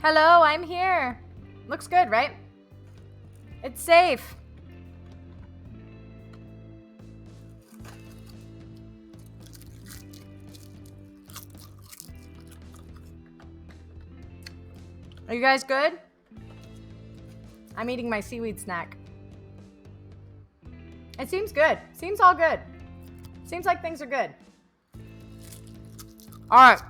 Hello, I'm here. Looks good, right? It's safe. Are you guys good? I'm eating my seaweed snack. It seems good. Seems all good. Seems like things are good. All right.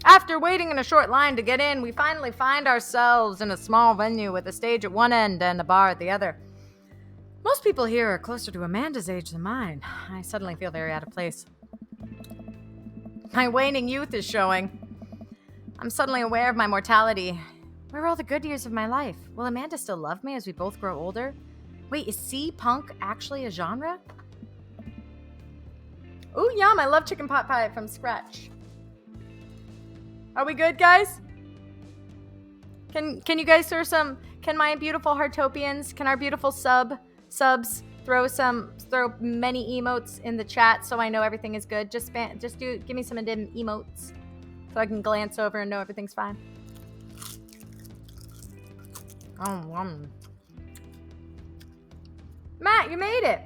After waiting in a short line to get in, we finally find ourselves in a small venue with a stage at one end and a bar at the other. Most people here are closer to Amanda's age than mine. I suddenly feel very out of place. My waning youth is showing. I'm suddenly aware of my mortality. Where are all the good years of my life? Will Amanda still love me as we both grow older? Wait, is C-punk actually a genre? Ooh, yum, I love chicken pot pie from scratch. Are we good, guys? Can you guys can my beautiful Heartopians, can our beautiful subs throw many emotes in the chat so I know everything is good? Give me some emotes so I can glance over and know everything's fine. Oh, Matt, you made it.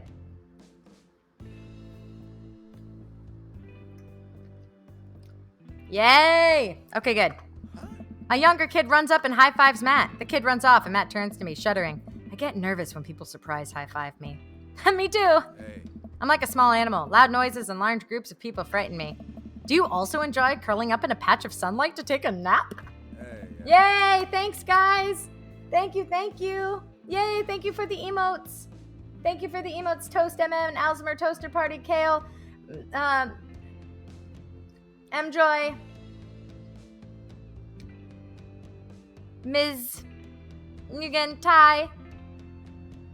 Yay! Okay, good. A younger kid runs up and high-fives Matt. The kid runs off and Matt turns to me, shuddering. I get nervous when people surprise high-five me. Me too. Hey. I'm like a small animal. Loud noises and large groups of people frighten me. Do you also enjoy curling up in a patch of sunlight to take a nap? Hey, yeah. Yay! Thanks, guys. Thank you. Yay! Thank you for the emotes. Thank you for the emotes, Toast MM, Alzheimer Toaster Party, Kale, M-Joy, Ms. Nugan, Ty,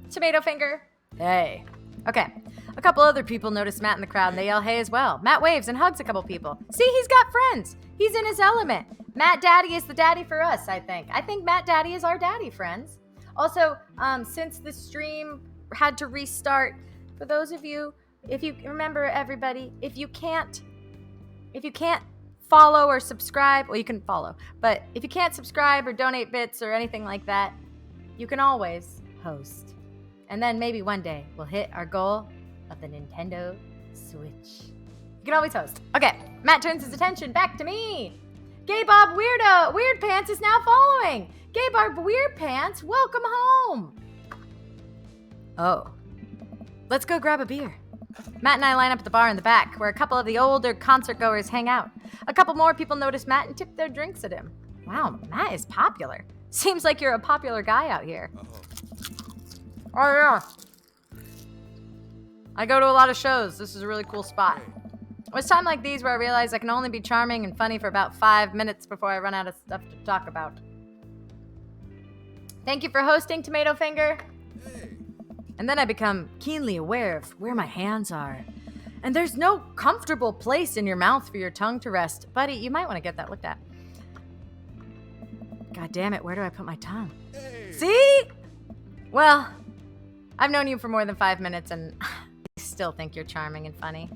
Tomato Finger. Hey. Okay. A couple other people notice Matt in the crowd and they yell hey as well. Matt waves and hugs a couple people. See, he's got friends. He's in his element. Matt Daddy is the daddy for us, I think. I think Matt Daddy is our daddy, friends. Also, since the stream had to restart, for those of you, if you remember everybody, if you can't follow or subscribe, well, you can follow, but if you can't subscribe or donate bits or anything like that, you can always host. And then maybe one day we'll hit our goal of the Nintendo Switch. You can always host. Okay, Matt turns his attention back to me. Gay Bob Weird Pants is now following. Gay Bob Weird Pants, welcome home. Oh, let's go grab a beer. Matt and I line up at the bar in the back, where a couple of the older concert goers hang out. A couple more people notice Matt and tip their drinks at him. Wow, Matt is popular. Seems like you're a popular guy out here. Oh yeah. I go to a lot of shows. This is a really cool spot. It's time like these where I realize I can only be charming and funny for about 5 minutes before I run out of stuff to talk about. Thank you for hosting, Tomato Finger. Hey. And then I become keenly aware of where my hands are. And there's no comfortable place in your mouth for your tongue to rest. Buddy, you might want to get that looked at. God damn it, where do I put my tongue? Hey. See? Well, I've known you for more than 5 minutes and I still think you're charming and funny.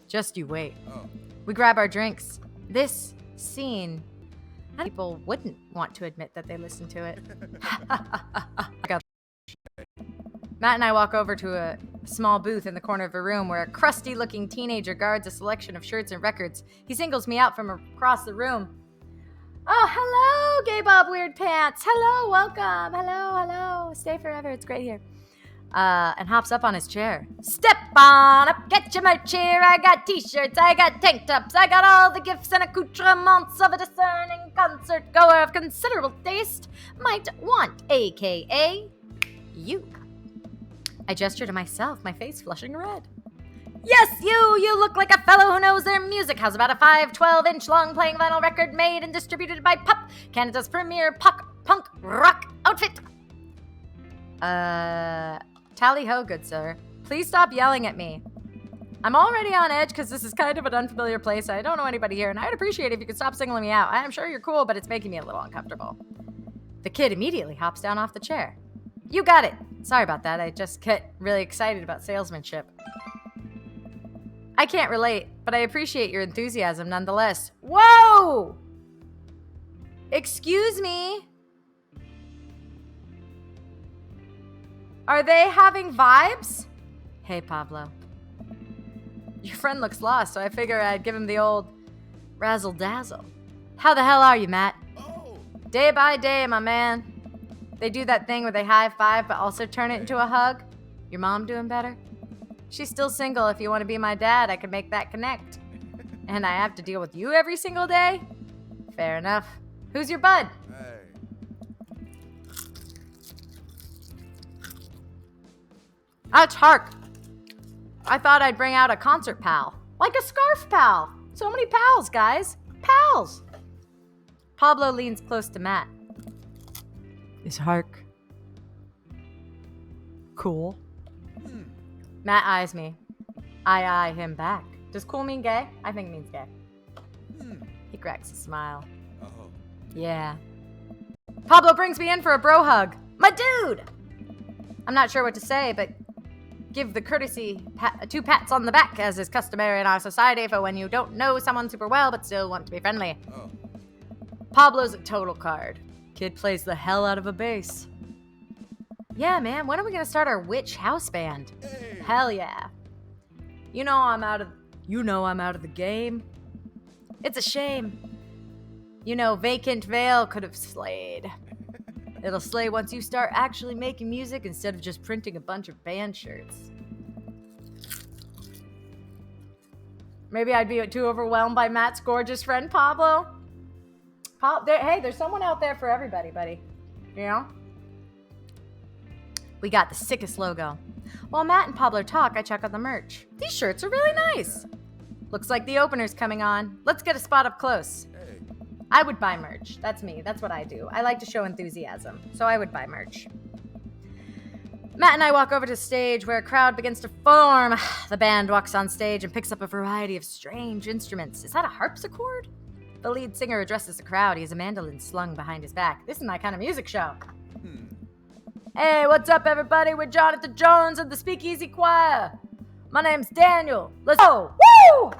Just you wait. Oh. We grab our drinks. This scene, people wouldn't want to admit that they listened to it. Matt and I walk over to a small booth in the corner of a room where a crusty-looking teenager guards a selection of shirts and records. He singles me out from across the room. Oh, hello, Gay Bob Weird Pants. Hello, welcome. Hello. Stay forever. It's great here. And hops up on his chair. Step on up, get your merch here. I got t-shirts, I got tank tops, I got all the gifts and accoutrements of a discerning concert goer of considerable taste might want, aka you. I gesture to myself, my face flushing red. Yes, you look like a fellow who knows their music. How's about a 12-inch long playing vinyl record made and distributed by Pup, Canada's premier punk rock outfit? Tally ho, good sir. Please stop yelling at me. I'm already on edge because this is kind of an unfamiliar place. I don't know anybody here, and I'd appreciate it if you could stop singling me out. I'm sure you're cool, but it's making me a little uncomfortable. The kid immediately hops down off the chair. You got it. Sorry about that. I just get really excited about salesmanship. I can't relate, but I appreciate your enthusiasm nonetheless. Whoa! Excuse me? Are they having vibes? Hey, Pablo. Your friend looks lost, so I figure I'd give him the old razzle-dazzle. How the hell are you, Matt? Oh. Day by day, my man. They do that thing where they high-five but also turn it into a hug. Your mom doing better? She's still single. If you want to be my dad, I could make that connect. And I have to deal with you every single day? Fair enough. Who's your bud? Hey. That's Hark. I thought I'd bring out a concert pal. Like a scarf pal. So many pals, guys. Pals. Pablo leans close to Matt. Is Hark cool? Matt eyes me. I eye him back. Does cool mean gay? I think it means gay. He cracks a smile. Oh. Yeah. Pablo brings me in for a bro hug. My dude! I'm not sure what to say, but give the courtesy 2 pats on the back, as is customary in our society for when you don't know someone super well but still want to be friendly. Oh. Pablo's a total card. Kid plays the hell out of a bass. Yeah, man, when are we gonna start our witch house band? Hey. Hell yeah. You know I'm out of the game. It's a shame. You know, Vacant Veil could have slayed. It'll slay once you start actually making music instead of just printing a bunch of band shirts. Maybe I'd be too overwhelmed by Matt's gorgeous friend, Pablo. Hey, there's someone out there for everybody, buddy. You know? We got the sickest logo. While Matt and Pablo talk, I check out the merch. These shirts are really nice. Looks like the opener's coming on. Let's get a spot up close. Hey. I would buy merch. That's me. That's what I do. I like to show enthusiasm, so I would buy merch. Matt and I walk over to the stage where a crowd begins to form. The band walks on stage and picks up a variety of strange instruments. Is that a harpsichord? The lead singer addresses the crowd. He has a mandolin slung behind his back. This is my kind of music show. Hey, what's up, everybody? We're Jonathan Jones of the Speakeasy Choir. My name's Daniel. Let's go! Woo!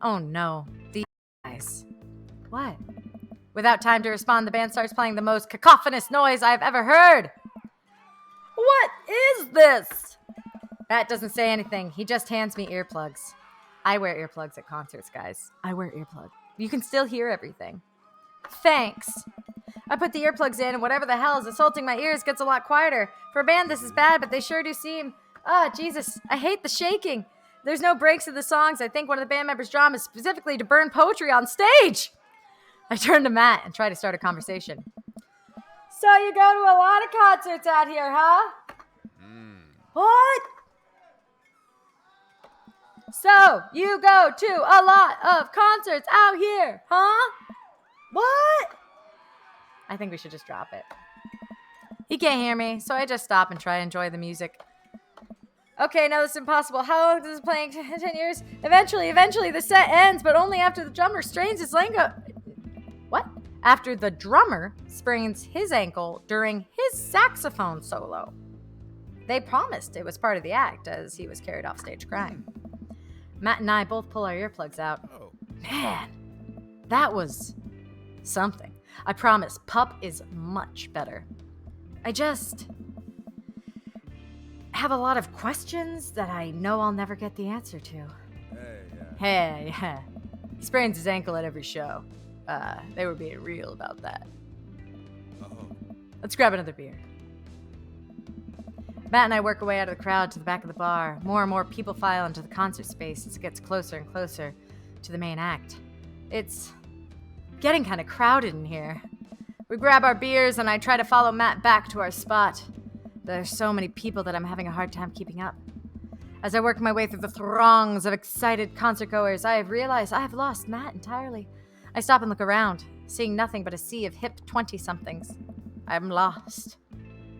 Oh no, these guys. What? Without time to respond, the band starts playing the most cacophonous noise I've ever heard. What is this? Matt doesn't say anything. He just hands me earplugs. I wear earplugs at concerts, guys. I wear earplugs. You can still hear everything. Thanks. I put the earplugs in, and whatever the hell is assaulting my ears gets a lot quieter. For a band, this is bad, but they sure do seem... Jesus, I hate the shaking. There's no breaks in the songs. I think one of the band members' drama is specifically to burn poetry on stage. I turn to Matt and try to start a conversation. So you go to a lot of concerts out here, huh? What? So you go to a lot of concerts out here, huh? What? I think we should just drop it. He can't hear me, so I just stop and try to enjoy the music. Okay, now this is impossible. How long does this playing? 10 years? Eventually, the set ends, but only after the drummer strains his ankle. What? After the drummer sprains his ankle during his saxophone solo. They promised it was part of the act, as he was carried off stage crying. Matt and I both pull our earplugs out. Oh. Man, that was something. I promise, Pup is much better. I just have a lot of questions that I know I'll never get the answer to. Hey, yeah. He sprains his ankle at every show. They were being real about that. Oh. Let's grab another beer. Matt and I work our way out of the crowd to the back of the bar. More and more people file into the concert space as it gets closer and closer to the main act. It's getting kind of crowded in here. We grab our beers and I try to follow Matt back to our spot. There's so many people that I'm having a hard time keeping up. As I work my way through the throngs of excited concertgoers, I have realized I have lost Matt entirely. I stop and look around, seeing nothing but a sea of hip 20-somethings. I'm lost.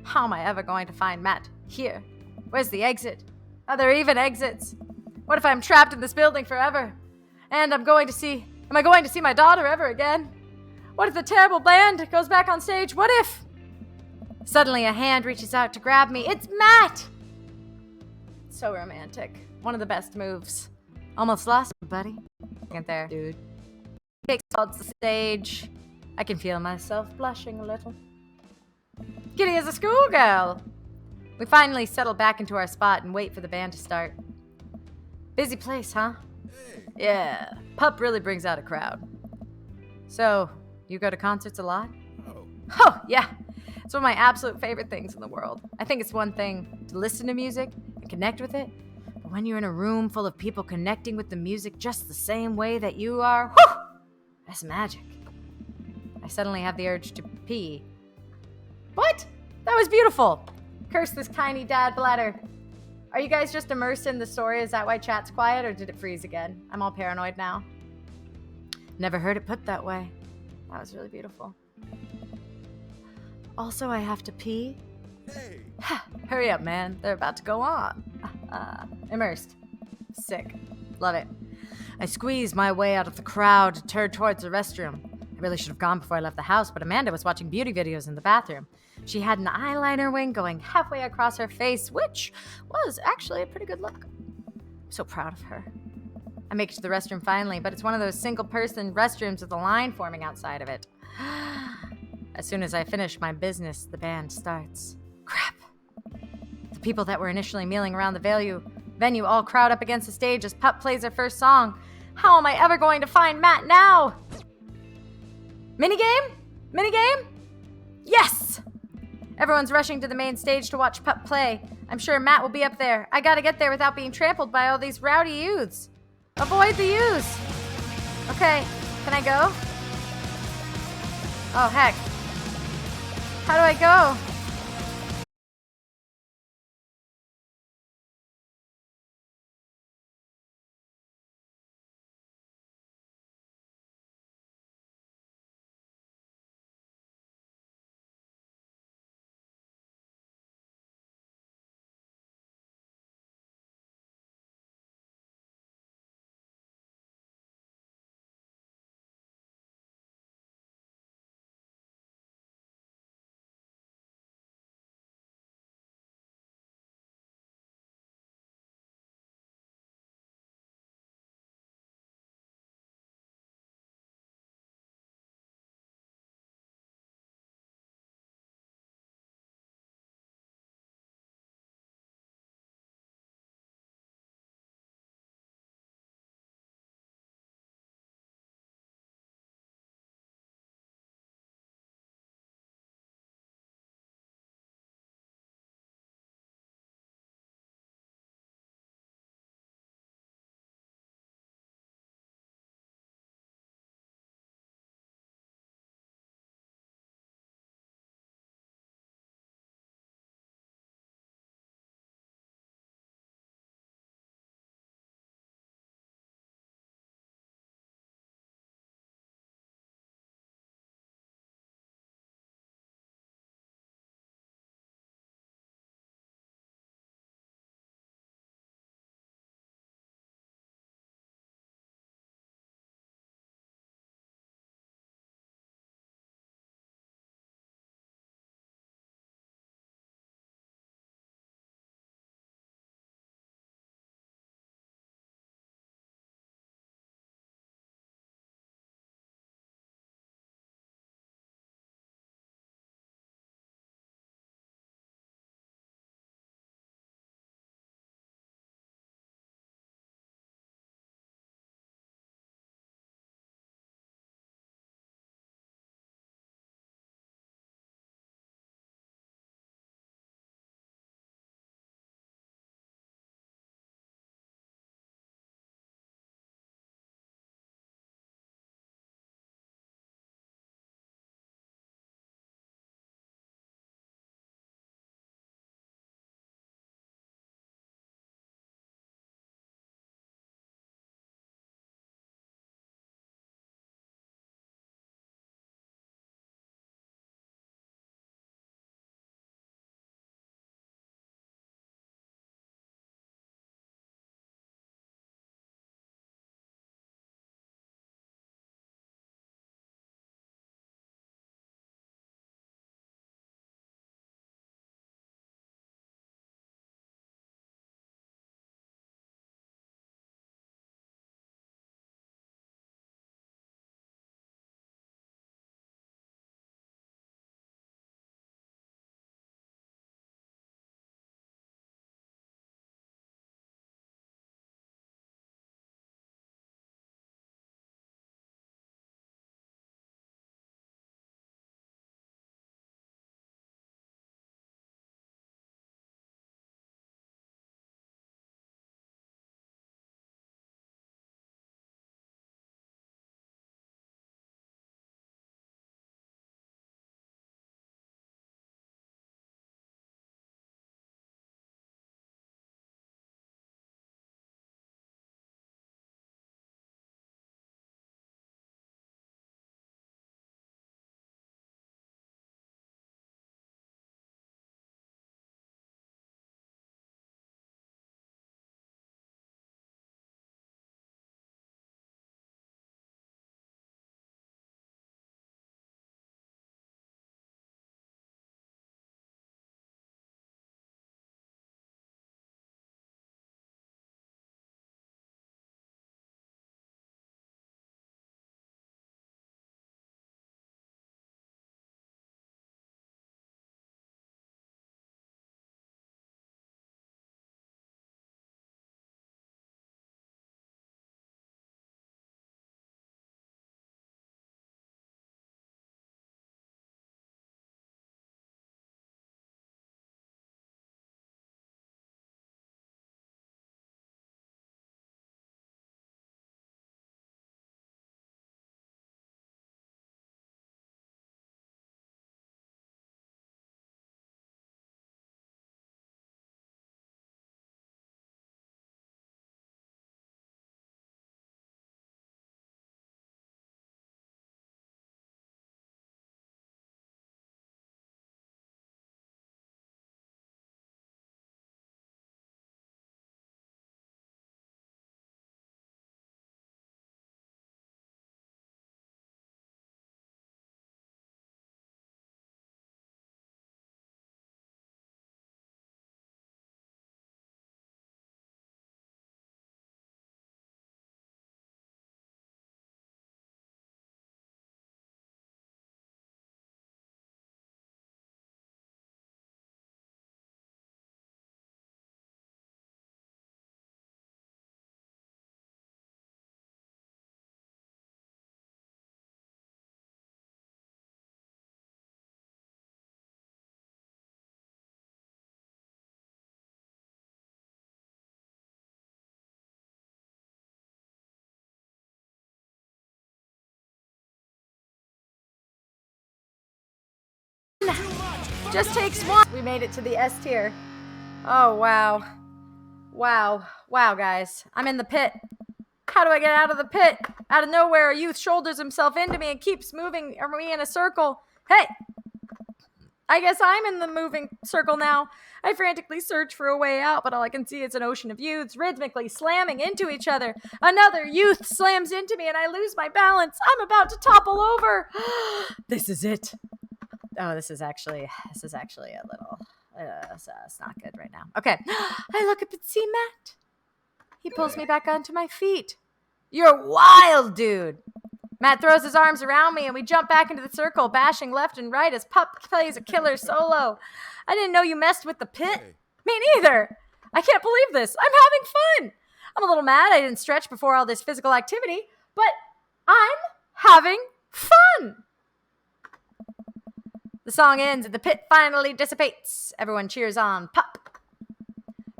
How am I ever going to find Matt here? Where's the exit? Are there even exits? What if I'm trapped in this building forever? And am I going to see my daughter ever again? What if the terrible band goes back on stage? What if... Suddenly a hand reaches out to grab me. It's Matt! So romantic. One of the best moves Almost lost me, buddy. Get there, dude. Takes towards the stage. I can feel myself blushing a little. Giddy as a schoolgirl. We finally settle back into our spot and wait for the band to start. Busy place, huh? Hey. Yeah. Pup really brings out a crowd. So, you go to concerts a lot? Oh. Oh, yeah. It's one of my absolute favorite things in the world. I think it's one thing to listen to music and connect with it, but when you're in a room full of people connecting with the music just the same way that you are, whew, that's magic. I suddenly have the urge to pee. What? That was beautiful. Curse this tiny dad bladder. Are you guys just immersed in the story? Is that why chat's quiet, or did it freeze again? I'm all paranoid now. Never heard it put that way. That was really beautiful. Also, I have to pee. Hey. Hurry up, man. They're about to go on. Immersed. Sick. Love it. I squeezed my way out of the crowd to turn towards the restroom. I really should have gone before I left the house, but Amanda was watching beauty videos in the bathroom. She had an eyeliner wing going halfway across her face, which was actually a pretty good look. I'm so proud of her. I make it to the restroom finally, but it's one of those single-person restrooms with a line forming outside of it. As soon as I finish my business, the band starts. Crap. The people that were initially milling around the venue all crowd up against the stage as Pup plays her first song. How am I ever going to find Matt now? Minigame? Minigame? Yes! Everyone's rushing to the main stage to watch Pup play. I'm sure Matt will be up there. I gotta get there without being trampled by all these rowdy youths. Avoid the youths! Okay, can I go? Oh, heck. How do I go? Just takes one. We made it to the S tier. Oh, wow. Wow. Wow, guys. I'm in the pit. How do I get out of the pit? Out of nowhere, a youth shoulders himself into me and keeps moving me in a circle. Hey! I guess I'm in the moving circle now. I frantically search for a way out, but all I can see is an ocean of youths rhythmically slamming into each other. Another youth slams into me and I lose my balance. I'm about to topple over. This is it. Oh, this is actually a little, it's not good right now. Okay. I look up and see Matt. He pulls me back onto my feet. You're wild, dude. Matt throws his arms around me and we jump back into the circle, bashing left and right as Pup plays a killer solo. I didn't know you messed with the pit. Hey. Me neither. I can't believe this. I'm having fun. I'm a little mad I didn't stretch before all this physical activity, but I'm having fun. The song ends and the pit finally dissipates. Everyone cheers on Pup.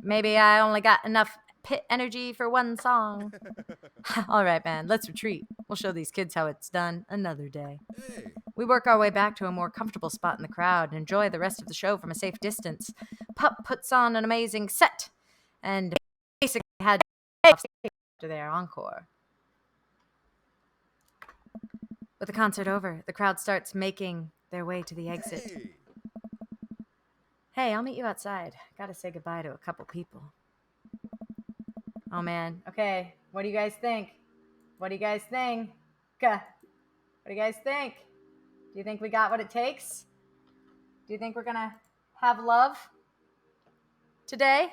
Maybe I only got enough pit energy for one song. All right, man, let's retreat. We'll show these kids how it's done another day. Hey. We work our way back to a more comfortable spot in the crowd and enjoy the rest of the show from a safe distance. Pup puts on an amazing set and basically had after their encore. With the concert over, the crowd starts making their way to the exit. Hey. Hey, I'll meet you outside. Gotta say goodbye to a couple people. Oh, man. Okay, what do you guys think? What do you guys think? What do you guys think? Do you think we got what it takes? Do you think we're gonna have love today?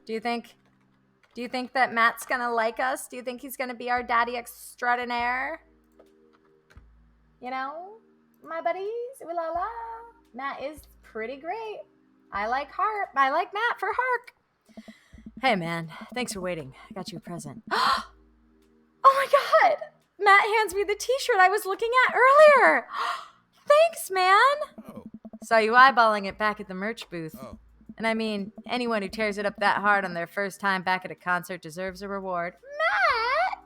Do you think that Matt's gonna like us? Do you think he's gonna be our daddy extraordinaire? You know, my buddies, ooh la la. Matt is pretty great. I like Matt for Hark. Hey, man, thanks for waiting. I got you a present. Oh my God! Matt hands me the t-shirt I was looking at earlier. Thanks, man. Oh. Saw you eyeballing it back at the merch booth. Oh. And I mean, anyone who tears it up that hard on their first time back at a concert deserves a reward. Matt!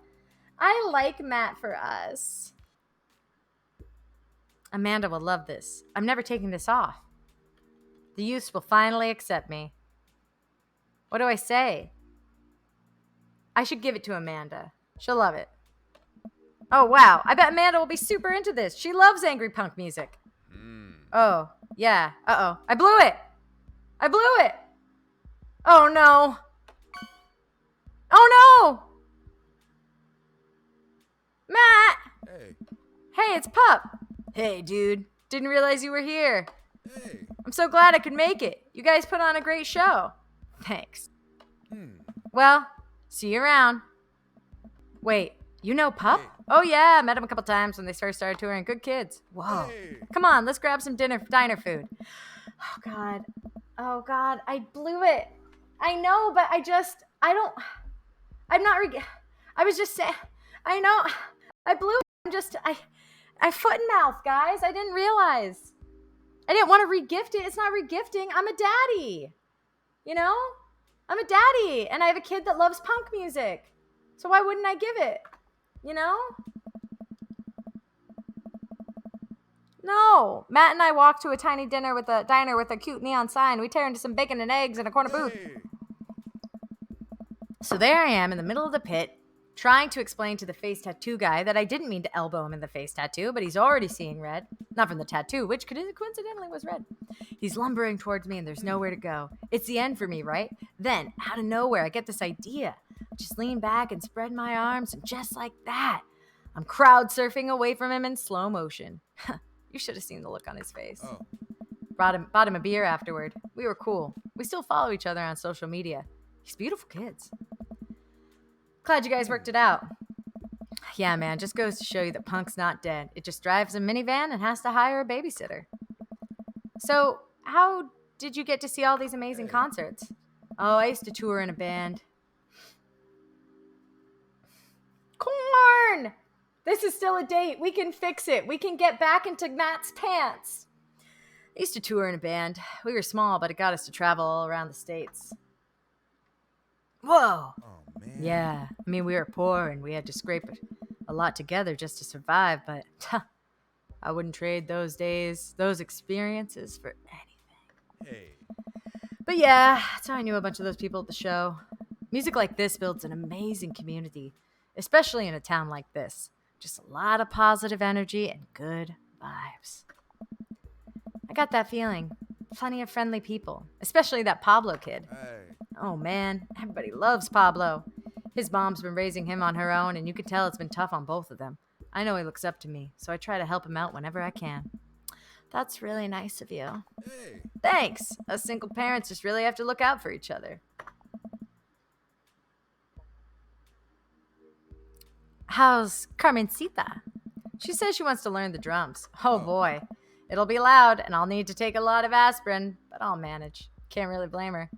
I like Matt for us. Amanda will love this. I'm never taking this off. The youths will finally accept me. What do I say? I should give it to Amanda. She'll love it. Oh, wow. I bet Amanda will be super into this. She loves angry punk music. Oh, yeah. Uh-oh. I blew it. Oh, no. Oh, no. Matt. Hey. Hey, it's Pup. Hey, dude. Didn't realize you were here. Hey. I'm so glad I could make it. You guys put on a great show. Thanks. Hmm. Well, see you around. Wait, you know Pup? Hey. Oh, yeah. Met him a couple times when they first started touring. Good kids. Whoa. Hey. Come on, let's grab some diner food. Oh, God. Oh, God. I blew it. I know, but I was just saying, I know. I blew it. I foot and mouth, guys. I didn't realize. I didn't want to re-gift it. It's not re-gifting. I'm a daddy. You know? I'm a daddy, and I have a kid that loves punk music. So why wouldn't I give it? You know? No. Matt and I walk to a tiny diner with a cute neon sign. We tear into some bacon and eggs in a corner booth. Hey. So there I am in the middle of the pit, trying to explain to the face tattoo guy that I didn't mean to elbow him in the face tattoo, but he's already seeing red. Not from the tattoo, which coincidentally was red. He's lumbering towards me and there's nowhere to go. It's the end for me, right? Then, out of nowhere, I get this idea. Just lean back and spread my arms, and just like that, I'm crowd surfing away from him in slow motion. You should have seen the look on his face. Oh. Bought him a beer afterward. We were cool. We still follow each other on social media. He's beautiful kids. Glad you guys worked it out. Yeah, man, just goes to show you that punk's not dead. It just drives a minivan and has to hire a babysitter. So, how did you get to see all these amazing concerts? Oh, I used to tour in a band. Corn! This is still a date. We can fix it. We can get back into Matt's pants. I used to tour in a band. We were small, but it got us to travel all around the States. Whoa! Oh, man. Yeah, I mean, we were poor and we had to scrape a lot together just to survive, but I wouldn't trade those days, those experiences for anything. Hey. But yeah, that's how I knew a bunch of those people at the show. Music like this builds an amazing community, especially in a town like this. Just a lot of positive energy and good vibes. I got that feeling. Plenty of friendly people, especially that Pablo kid. Hey. Oh man, everybody loves Pablo. His mom's been raising him on her own, and you can tell it's been tough on both of them. I know he looks up to me, so I try to help him out whenever I can. That's really nice of you. Hey. Thanks. Us single parents just really have to look out for each other. How's Carmencita? She says she wants to learn the drums. Oh boy. It'll be loud, and I'll need to take a lot of aspirin, but I'll manage. Can't really blame her.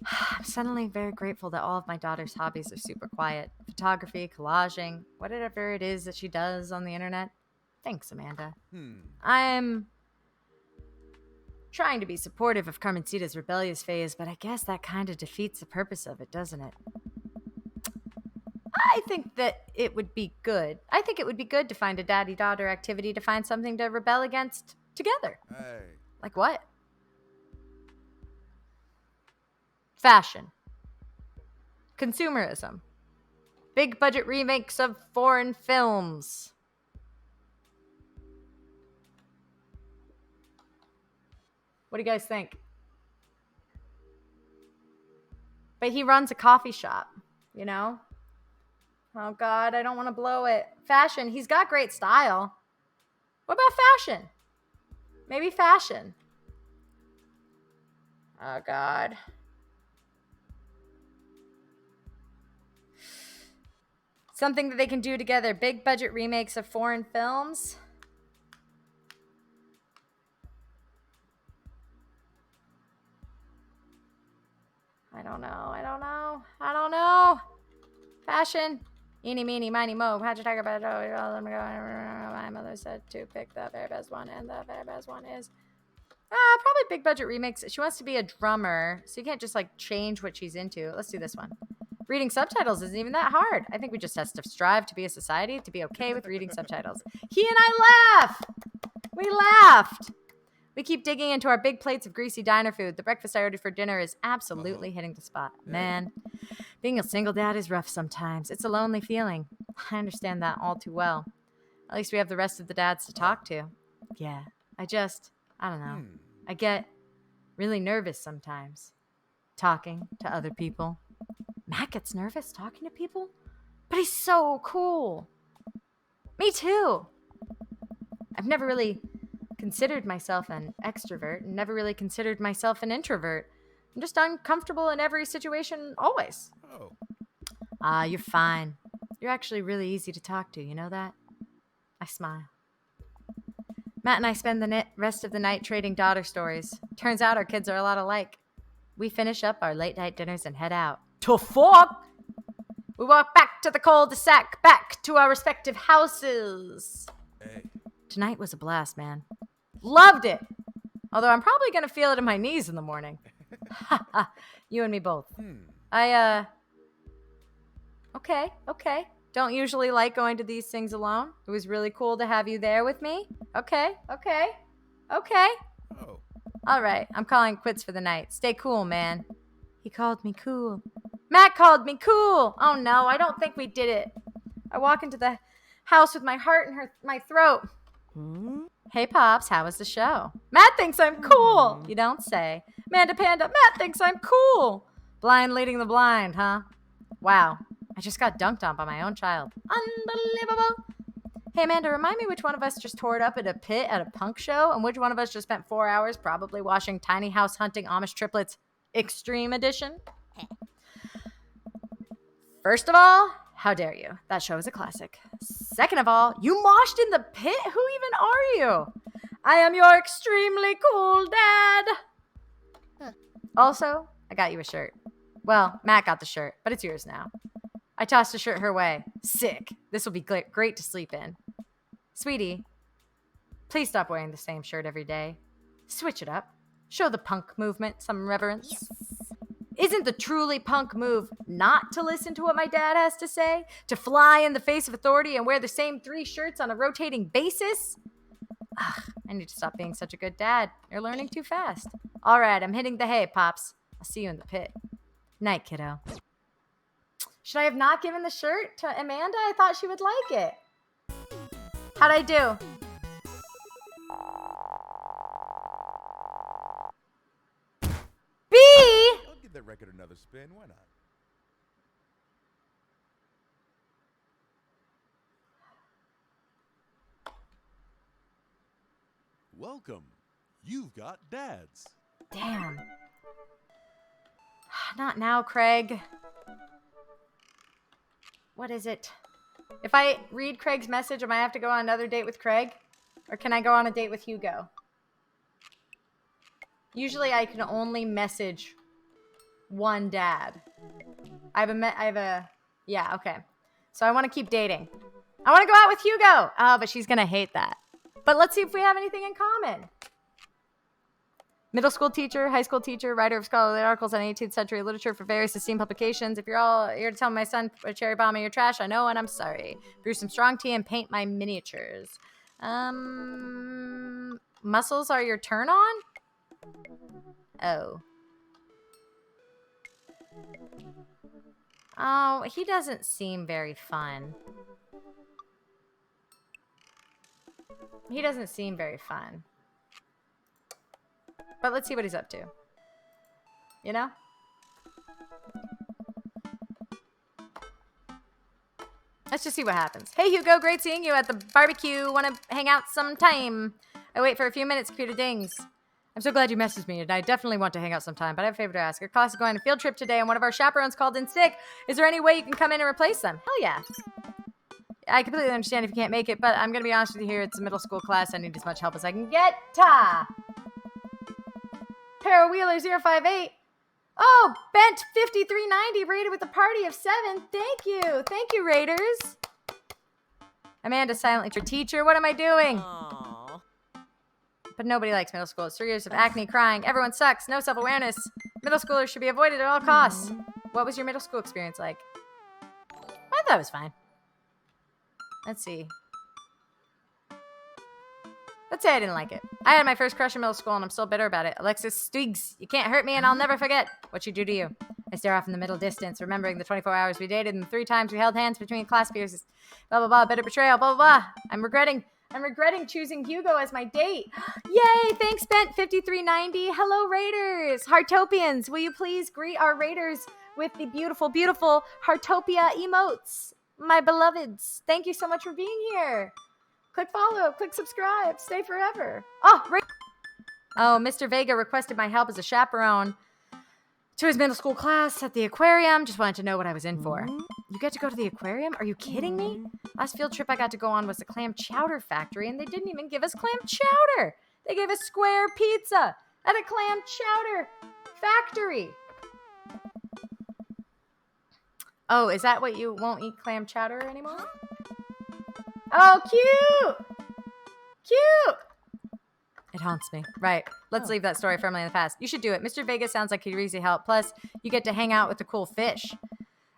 I'm suddenly very grateful that all of my daughter's hobbies are super quiet. Photography, collaging, whatever it is that she does on the internet. Thanks, Amanda. I'm trying to be supportive of Carmencita's rebellious phase, but I guess that kind of defeats the purpose of it, doesn't it? I think that it would be good. I think it would be good to find a daddy-daughter activity to find something to rebel against together. Hey. Like what? Fashion. Consumerism. Big budget remakes of foreign films. What do you guys think? But he runs a coffee shop, you know? Oh God, I don't want to blow it. Fashion. He's got great style. What about fashion? Maybe fashion. Oh God. Something that they can do together. Big budget remakes of foreign films. I don't know. Fashion. Eeny, meeny, miny, mo. How'd you talk about it? My mother said to pick the very best one, and the very best one is probably big budget remakes. She wants to be a drummer, so you can't just like change what she's into. Let's do this one. Reading subtitles isn't even that hard. I think we just have to strive to be a society to be okay with reading subtitles. He and I laugh. We laughed. We keep digging into our big plates of greasy diner food. The breakfast I ordered for dinner is absolutely hitting the spot. Man, being a single dad is rough sometimes. It's a lonely feeling. I understand that all too well. At least we have the rest of the dads to talk to. Yeah, I don't know. I get really nervous sometimes talking to other people. Matt gets nervous talking to people? But he's so cool. Me too. I've never really considered myself an extrovert and never really considered myself an introvert. I'm just uncomfortable in every situation, always. Oh. You're fine. You're actually really easy to talk to, you know that? I smile. Matt and I spend the rest of the night trading daughter stories. Turns out our kids are a lot alike. We finish up our late night dinners and head out. To fuck! We walk back to the cul-de-sac, back to our respective houses. Hey. Tonight was a blast, man. Loved it! Although I'm probably going to feel it in my knees in the morning. You and me both. Okay. Don't usually like going to these things alone. It was really cool to have you there with me. Okay. Oh. All right, I'm calling quits for the night. Stay cool, man. He called me cool. Matt called me cool. Oh no, I don't think we did it. I walk into the house with my heart in my throat. Hey, Pops, how was the show? Matt thinks I'm cool. You don't say. Amanda Panda, Matt thinks I'm cool. Blind leading the blind, huh? Wow, I just got dunked on by my own child. Unbelievable. Hey, Amanda, remind me which one of us just tore it up at a pit at a punk show and which one of us just spent 4 hours probably watching Tiny House Hunting Amish Triplets Extreme Edition? First of all, how dare you? That show is a classic. Second of all, you moshed in the pit? Who even are you? I am your extremely cool dad. Also, I got you a shirt. Well, Matt got the shirt, but it's yours now. I tossed a shirt her way. Sick. This will be great to sleep in. Sweetie, please stop wearing the same shirt every day. Switch it up. Show the punk movement some reverence. Yes. Isn't the truly punk move not to listen to what my dad has to say? To fly in the face of authority and wear the same 3 shirts on a rotating basis? Ugh, I need to stop being such a good dad. You're learning too fast. All right, I'm hitting the hay, Pops. I'll see you in the pit. Night, kiddo. Should I have not given the shirt to Amanda? I thought she would like it. How'd I do? B! I'll give that record another spin. Why not? Welcome. You've got dads. Damn. Not now, Craig. What is it? If I read Craig's message, am I have to go on another date with Craig? Or can I go on a date with Hugo? Usually I can only message one dad. Yeah, okay. So I want to keep dating. I want to go out with Hugo. Oh, but she's going to hate that. But let's see if we have anything in common. Middle school teacher, high school teacher, writer of scholarly articles on 18th century literature for various esteemed publications. If you're all here to tell my son put a cherry bomb in your trash, I know and I'm sorry. Brew some strong tea and paint my miniatures. Muscles are your turn on? Oh. Oh, he doesn't seem very fun. He doesn't seem very fun. But let's see what he's up to. You know? Let's just see what happens. Hey, Hugo, great seeing you at the barbecue. Want to hang out sometime? I wait for a few minutes, computer dings. I'm so glad you messaged me, and I definitely want to hang out sometime, but I have a favor to ask. Our class is going on a field trip today, and one of our chaperones called in sick. Is there any way you can come in and replace them? Hell yeah. I completely understand if you can't make it, but I'm going to be honest with you here. It's a middle school class. I need as much help as I can get. Parawheeler 058. Oh, Bent 5390 rated with a party of 7. Thank you. Thank you, Raiders. Amanda silently to teacher. What am I doing? Aww. But nobody likes middle school. It's 3 years of acne, crying. Everyone sucks. No self-awareness. Middle schoolers should be avoided at all costs. What was your middle school experience like? I thought it was fine. Let's see. Let's say I didn't like it. I had my first crush in middle school, and I'm still bitter about it. Alexis Stuggs, you can't hurt me, and I'll never forget what you do to you. I stare off in the middle distance, remembering the 24 hours we dated and the 3 times we held hands between class periods. Blah, blah, blah, bitter betrayal, blah, blah, blah. I'm regretting choosing Hugo as my date. Yay, thanks, Bent5390. Hello, Raiders. Heartopians, will you please greet our Raiders with the beautiful, beautiful Heartopia emotes? My beloveds, thank you so much for being here. Click follow, click subscribe, stay forever. Oh, Mr. Vega requested my help as a chaperone to his middle school class at the aquarium. Just wanted to know what I was in for. You get to go to the aquarium? Are you kidding me? Last field trip I got to go on was the clam chowder factory, and they didn't even give us clam chowder. They gave us square pizza at a clam chowder factory. Oh, is that what you won't eat clam chowder anymore? Oh, cute! Cute! It haunts me. Right. Let's leave that story firmly in the past. You should do it. Mr. Vegas sounds like he'd easy help. Plus, you get to hang out with the cool fish.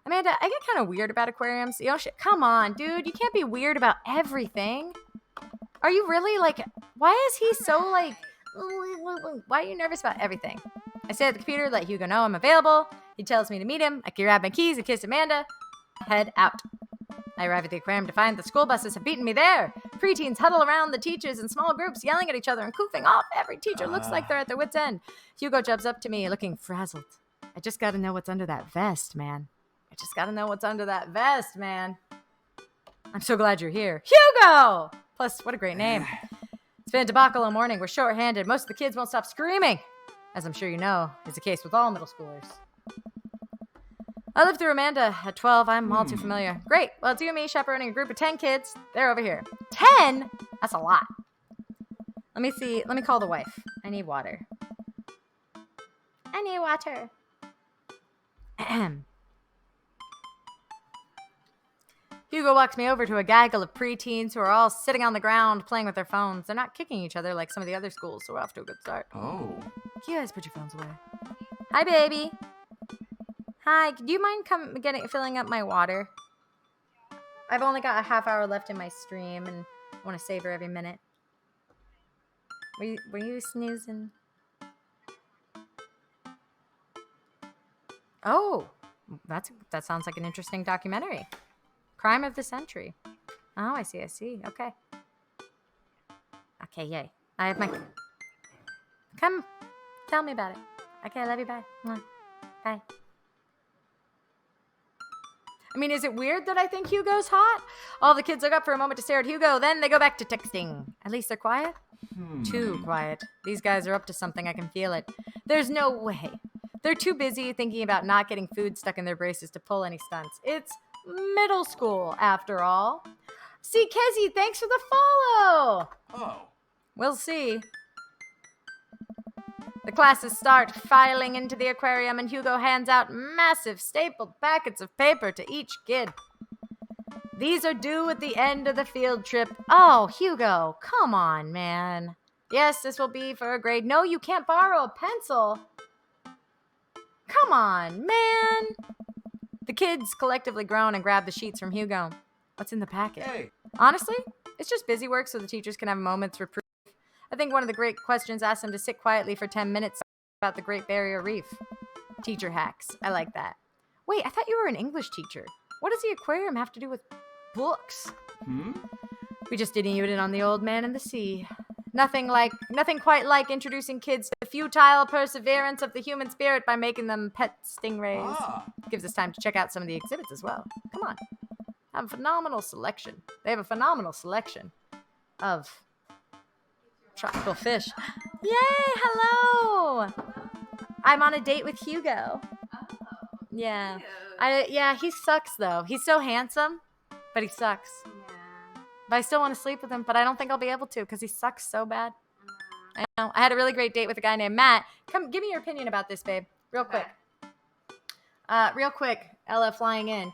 Amanda, I get kind of weird about aquariums. You know, come on, dude. You can't be weird about everything. Are you really, like, why is he so, like, why are you nervous about everything? I say at the computer, let Hugo know I'm available. He tells me to meet him. I can grab my keys and kiss Amanda. Head out. I arrive at the aquarium to find the school buses have beaten me there. Preteens huddle around the teachers in small groups, yelling at each other and goofing off. Every teacher looks like they're at their wits' end. Hugo jumps up to me, looking frazzled. I just gotta know what's under that vest, man. I'm so glad you're here. Hugo! Plus, what a great name. It's been a debacle all morning. We're short-handed. Most of the kids won't stop screaming. As I'm sure you know, is the case with all middle schoolers. I lived through Amanda at 12. I'm all too familiar. Great. Well, it's you and me chaperoning a group of 10 kids. They're over here. 10? That's a lot. Let me see. Let me call the wife. I need water. Ahem. Hugo walks me over to a gaggle of preteens who are all sitting on the ground playing with their phones. They're not kicking each other like some of the other schools, so we're off to a good start. Oh. You guys put your phones away. Hi, baby. Hi, do you mind filling up my water? I've only got a half hour left in my stream, and I want to savor every minute. Were you snoozing? Oh, that sounds like an interesting documentary. Crime of the century. Oh, I see. Okay. Okay, yay. I have my... Come, tell me about it. Okay, I love you. Bye. Mwah. Bye. I mean, is it weird that I think Hugo's hot? All the kids look up for a moment to stare at Hugo, then they go back to texting. At least they're quiet. Too quiet. These guys are up to something. I can feel it. There's no way. They're too busy thinking about not getting food stuck in their braces to pull any stunts. It's middle school, after all. See, Kezi, thanks for the follow. Oh. We'll see. The classes start filing into the aquarium, and Hugo hands out massive stapled packets of paper to each kid. These are due at the end of the field trip. Oh, Hugo, come on, man. Yes, this will be for a grade. No, you can't borrow a pencil. Come on, man. The kids collectively groan and grab the sheets from Hugo. What's in the packet? Hey. Honestly, it's just busy work so the teachers can have moments reprieve. I think one of the great questions asked them to sit quietly for 10 minutes about the Great Barrier Reef. Teacher hacks. I like that. Wait, I thought you were an English teacher. What does the aquarium have to do with books? We just didn't use it on the old man in the sea. Nothing quite like introducing kids to the futile perseverance of the human spirit by making them pet stingrays. Gives us time to check out some of the exhibits as well. Come on. Have a phenomenal selection. They have a phenomenal selection of tropical fish. Yay, hello. I'm on a date with Hugo. Yeah. He sucks though. He's so handsome, but he sucks. Yeah. But I still want to sleep with him, but I don't think I'll be able to because he sucks so bad. I know. I had a really great date with a guy named Matt. Come, give me your opinion about this, babe. Real quick. Ella flying in.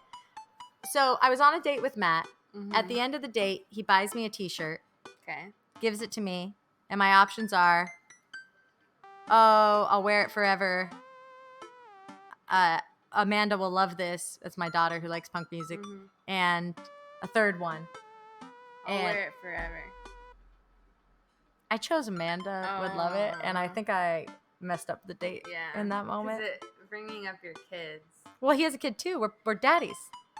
So I was on a date with Matt. Mm-hmm. At the end of the date, he buys me a t-shirt, Okay. gives it to me, and my options are, oh, I'll wear it forever. Amanda will love this. That's my daughter who likes punk music. Mm-hmm. And a third one. I'll wear it forever. I chose Amanda would love it, and I think I messed up the date in that moment. Is it bringing up your kids? Well, he has a kid too. We're daddies.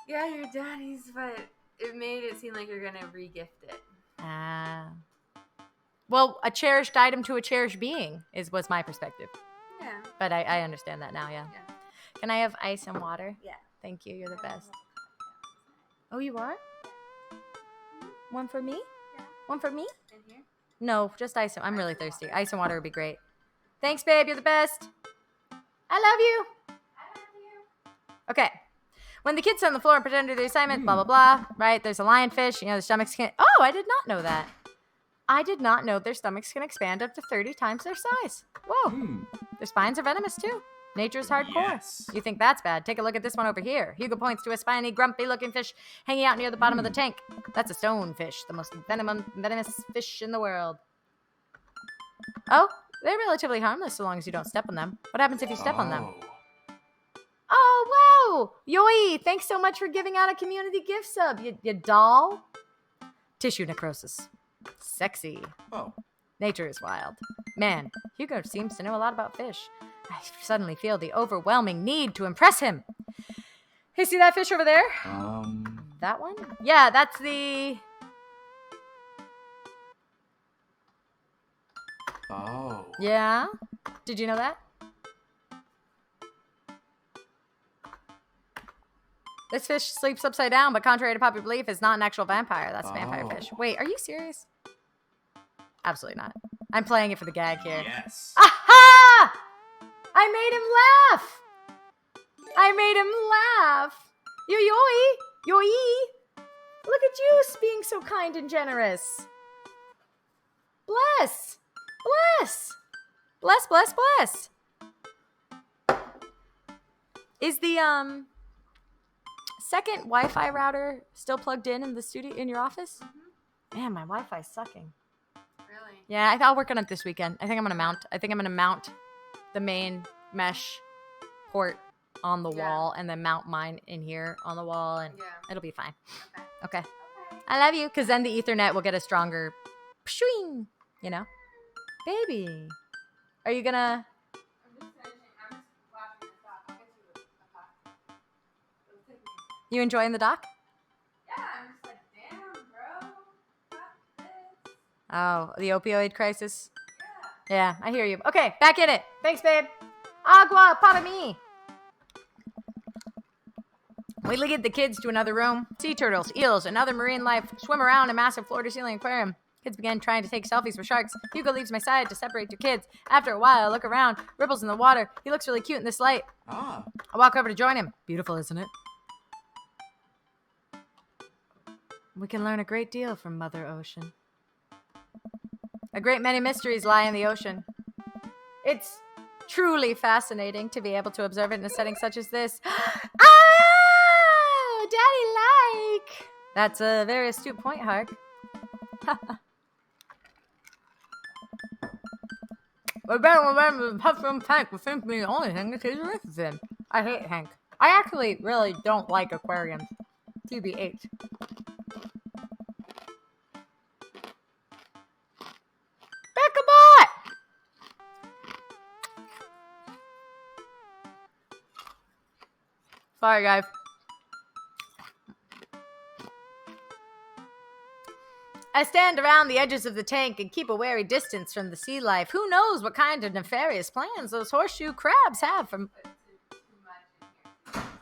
Yeah, you're daddies, but it made it seem like you're gonna re-gift it. Well, a cherished item to a cherished being was my perspective. Yeah. But I understand that now, yeah. Can I have ice and water? Yeah. Thank you. You're the best. Oh, you are? One for me? Yeah. One for me? In here? No, just ice. I'm really thirsty. Ice and water would be great. Thanks, babe. You're the best. I love you. Okay. When the kids sit on the floor and pretend to do their assignment, blah, blah, blah, right? There's a lionfish. Their stomachs can... Oh, I did not know that. I did not know their stomachs can expand up to 30 times their size. Whoa. Their spines are venomous, too. Nature's hardcore. Yes. You think that's bad? Take a look at this one over here. Hugo points to a spiny, grumpy-looking fish hanging out near the bottom of the tank. That's a stonefish, the most venomous fish in the world. Oh, they're relatively harmless so long as you don't step on them. What happens if you step on them? Oh, wow! Yoi, thanks so much for giving out a community gift sub, you doll. Tissue necrosis. Sexy. Oh. Nature is wild. Man, Hugo seems to know a lot about fish. I suddenly feel the overwhelming need to impress him. Hey, see that fish over there? That one? Yeah, that's the... Oh. Yeah? Did you know that? This fish sleeps upside down, but contrary to popular belief, is not an actual vampire. That's a vampire fish. Wait, are you serious? Absolutely not. I'm playing it for the gag here. Yes. Aha! I made him laugh! I made him laugh! Yoi! Look at you being so kind and generous. Bless! Is the, second Wi-Fi router still plugged in the studio, in your office? Mm-hmm. Man, my Wi-Fi's sucking. Really? Yeah, I'll work on it this weekend. I think I'm gonna mount the main mesh port on the Yeah. wall and then mount mine in here on the wall, and Yeah. it'll be fine. Okay. Okay. I love you, because then the Ethernet will get a stronger pshwing, you know? Baby. Are you gonna... I'm just watching this off. I'll get you a coffee. It'll take me a second. You enjoying the doc? Yeah, I'm just like, damn, bro. Fuck this. Oh, the opioid crisis? Yeah. Yeah, I hear you. Okay, back in it. Thanks, babe. Agua para mí. We lead the kids to another room. Sea turtles, eels, and other marine life swim around a massive floor-to-ceiling aquarium. Kids begin trying to take selfies with sharks. Hugo leaves my side to separate two kids. After a while, I look around. Ripples in the water. He looks really cute in this light. Ah. I walk over to join him. Beautiful, isn't it? We can learn a great deal from Mother Ocean. A great many mysteries lie in the ocean. It's truly fascinating to be able to observe it in a setting such as this. Oh, Daddy like. That's a very astute point, Hark. Hank would think the only thing that he's interested in. I hate Hank. I actually really don't like aquariums. TBH. Pick-a-bot! Sorry, guys. I stand around the edges of the tank and keep a wary distance from the sea life. Who knows what kind of nefarious plans those horseshoe crabs have from...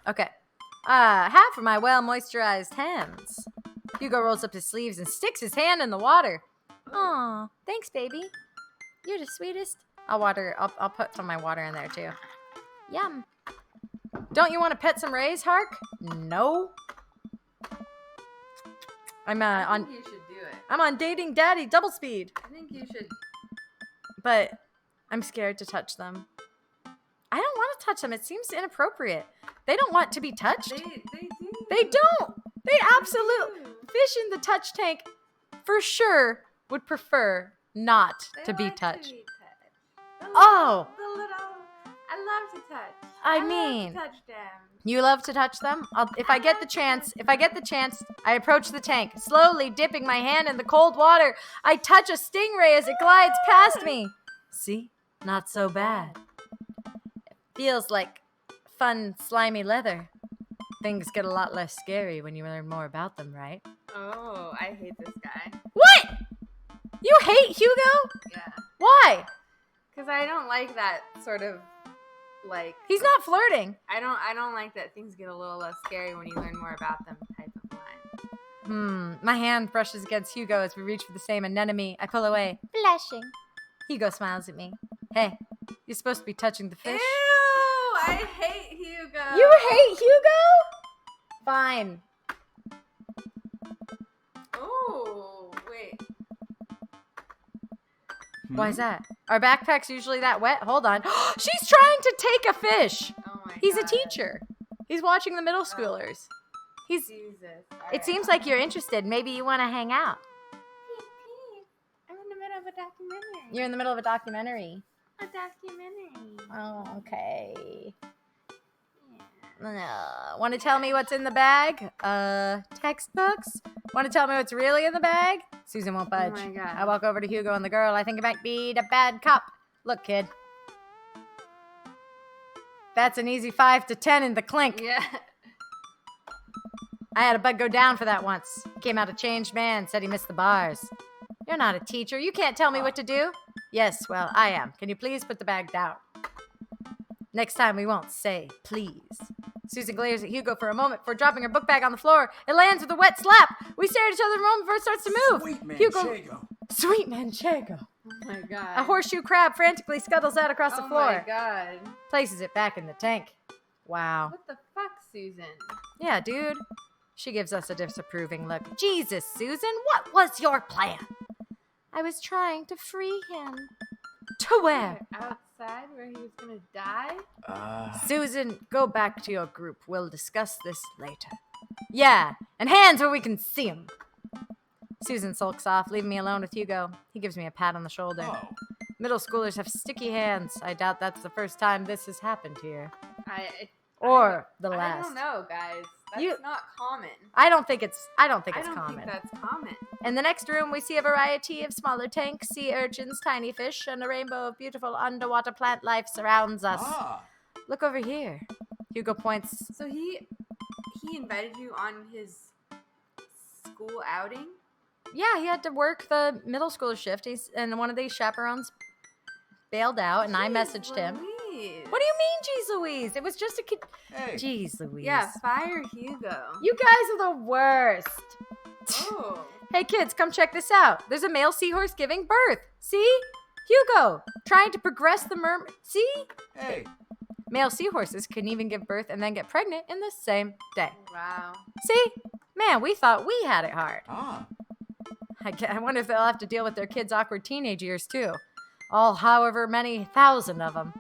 Okay. Have for my well-moisturized hands. Hugo rolls up his sleeves and sticks his hand in the water. Aw, thanks, baby. You're the sweetest. I'll put some of my water in there, too. Yum. Don't you want to pet some rays, Hark? No. I think you should do it. I'm on dating daddy double speed. I think you should. But I'm scared to touch them. I don't want to touch them. It seems inappropriate. They don't want to be touched. They do. They don't. They absolutely. Fish in the touch tank for sure would prefer not to be touched. Oh. The little. I love to touch. I love mean, to touch them. you love to touch them? If I get the chance, I approach the tank, slowly dipping my hand in the cold water. I touch a stingray as it glides past me. See? Not so bad. It feels like fun, slimy leather. Things get a lot less scary when you learn more about them, right? Oh, I hate this guy. What? You hate Hugo? Yeah. Why? Because I don't like that sort of, like... He's not flirting. I don't like that things get a little less scary when you learn more about them type of line. My hand brushes against Hugo as we reach for the same anemone. I pull away, blushing. Hugo smiles at me. Hey, you're supposed to be touching the fish. Ew! I hate Hugo! You hate Hugo? Fine. Oh, wait. Why is that? Are backpacks usually that wet? Hold on. She's trying to take a fish. Oh my He's God. a teacher. He's watching the middle schoolers. Jesus. It seems like you're interested. Maybe you want to hang out. I'm in the middle of a documentary. You're in the middle of a documentary. A documentary. Oh, okay. Yeah. Want to tell me what's in the bag? Textbooks? Want to tell me what's really in the bag? Susan won't budge. Oh my God. I walk over to Hugo and the girl. I think it might be the bad cop. Look, kid. That's an easy 5 to 10 in the clink. Yeah. I had a bug go down for that once. He came out a changed man, said he missed the bars. You're not a teacher. You can't tell me what to do. Yes, well, I am. Can you please put the bag down? Next time we won't say please. Susan glares at Hugo for a moment before dropping her book bag on the floor. It lands with a wet slap. We stare at each other a moment before it starts to move. Sweet Manchego. Oh my God. A horseshoe crab frantically scuttles out across the floor. Oh my God. Places it back in the tank. Wow. What the fuck, Susan? Yeah, dude. She gives us a disapproving look. Jesus, Susan, what was your plan? I was trying to free him. To where? Outside where he was gonna die? Susan, go back to your group. We'll discuss this later. Yeah, and hands where we can see him. Susan sulks off, leaving me alone with Hugo. He gives me a pat on the shoulder. Oh. Middle schoolers have sticky hands. I doubt that's the first time this has happened here. or the I last. don't know, guys. That's You- not common. I don't think it's I don't common. think that's common. In the next room, we see a variety of smaller tanks, sea urchins, tiny fish, and a rainbow of beautiful underwater plant life surrounds us. Ah. Look over here. Hugo points. So he invited you on his school outing? Yeah, he had to work the middle school shift. And one of these chaperones bailed out, and I messaged him. Louise. What do you mean, geez Louise? It was just a kid. Hey. Jeez Louise. Yeah, fire Hugo. You guys are the worst. Oh. Hey kids, come check this out. There's a male seahorse giving birth. See? Hugo, trying to progress the mermaid. See? Hey. Male seahorses can even give birth and then get pregnant in the same day. Wow. See? Man, we thought we had it hard. Ah. I wonder if they'll have to deal with their kids' awkward teenage years too. All however many thousand of them.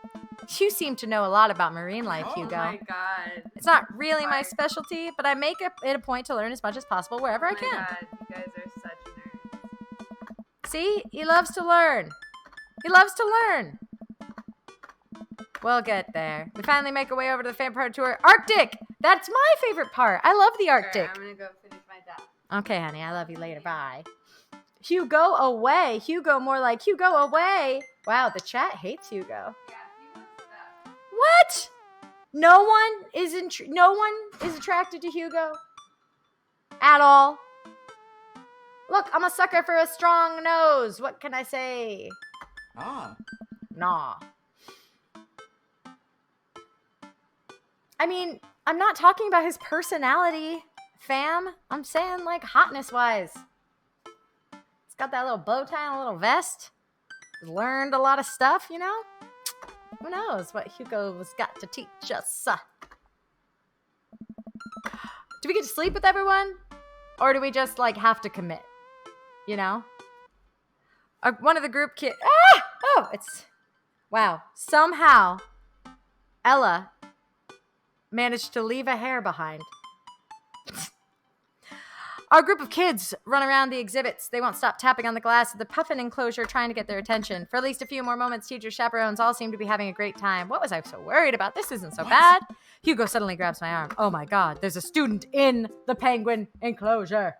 You seem to know a lot about marine life, Oh Hugo. Oh my god. It's not really my Why? specialty, but I make it a point to learn as much as possible wherever I Oh my can. god, you guys are such nerds. See? He loves to learn. He loves to learn. We'll get there. We finally make our way over to the favorite part of the tour. Arctic! That's my favorite part. I love the Arctic. Alright, I'm gonna go finish my job. Okay, honey. I love you later. Bye. Hugo away. Hugo more like Hugo away. Wow, the chat hates Hugo. Yeah, he wants stuff. What? No one is attracted to Hugo at all. Look, I'm a sucker for a strong nose. What can I say? Ah. Nah. I mean, I'm not talking about his personality, fam. I'm saying like hotness-wise. He's got that little bow tie and a little vest. He's learned a lot of stuff, you know? Who knows what Hugo's got to teach us? Do we get to sleep with everyone? Or do we just like have to commit? You know? One of the group kids. Ah! Oh, it's. Wow. Somehow, Ella managed to leave a hair behind. Our group of kids run around the exhibits. They won't stop tapping on the glass of the puffin enclosure, trying to get their attention. For at least a few more moments, teachers, chaperones all seem to be having a great time. What was I so worried about? This isn't so bad. Hugo suddenly grabs my arm. Oh my god, there's a student in the penguin enclosure.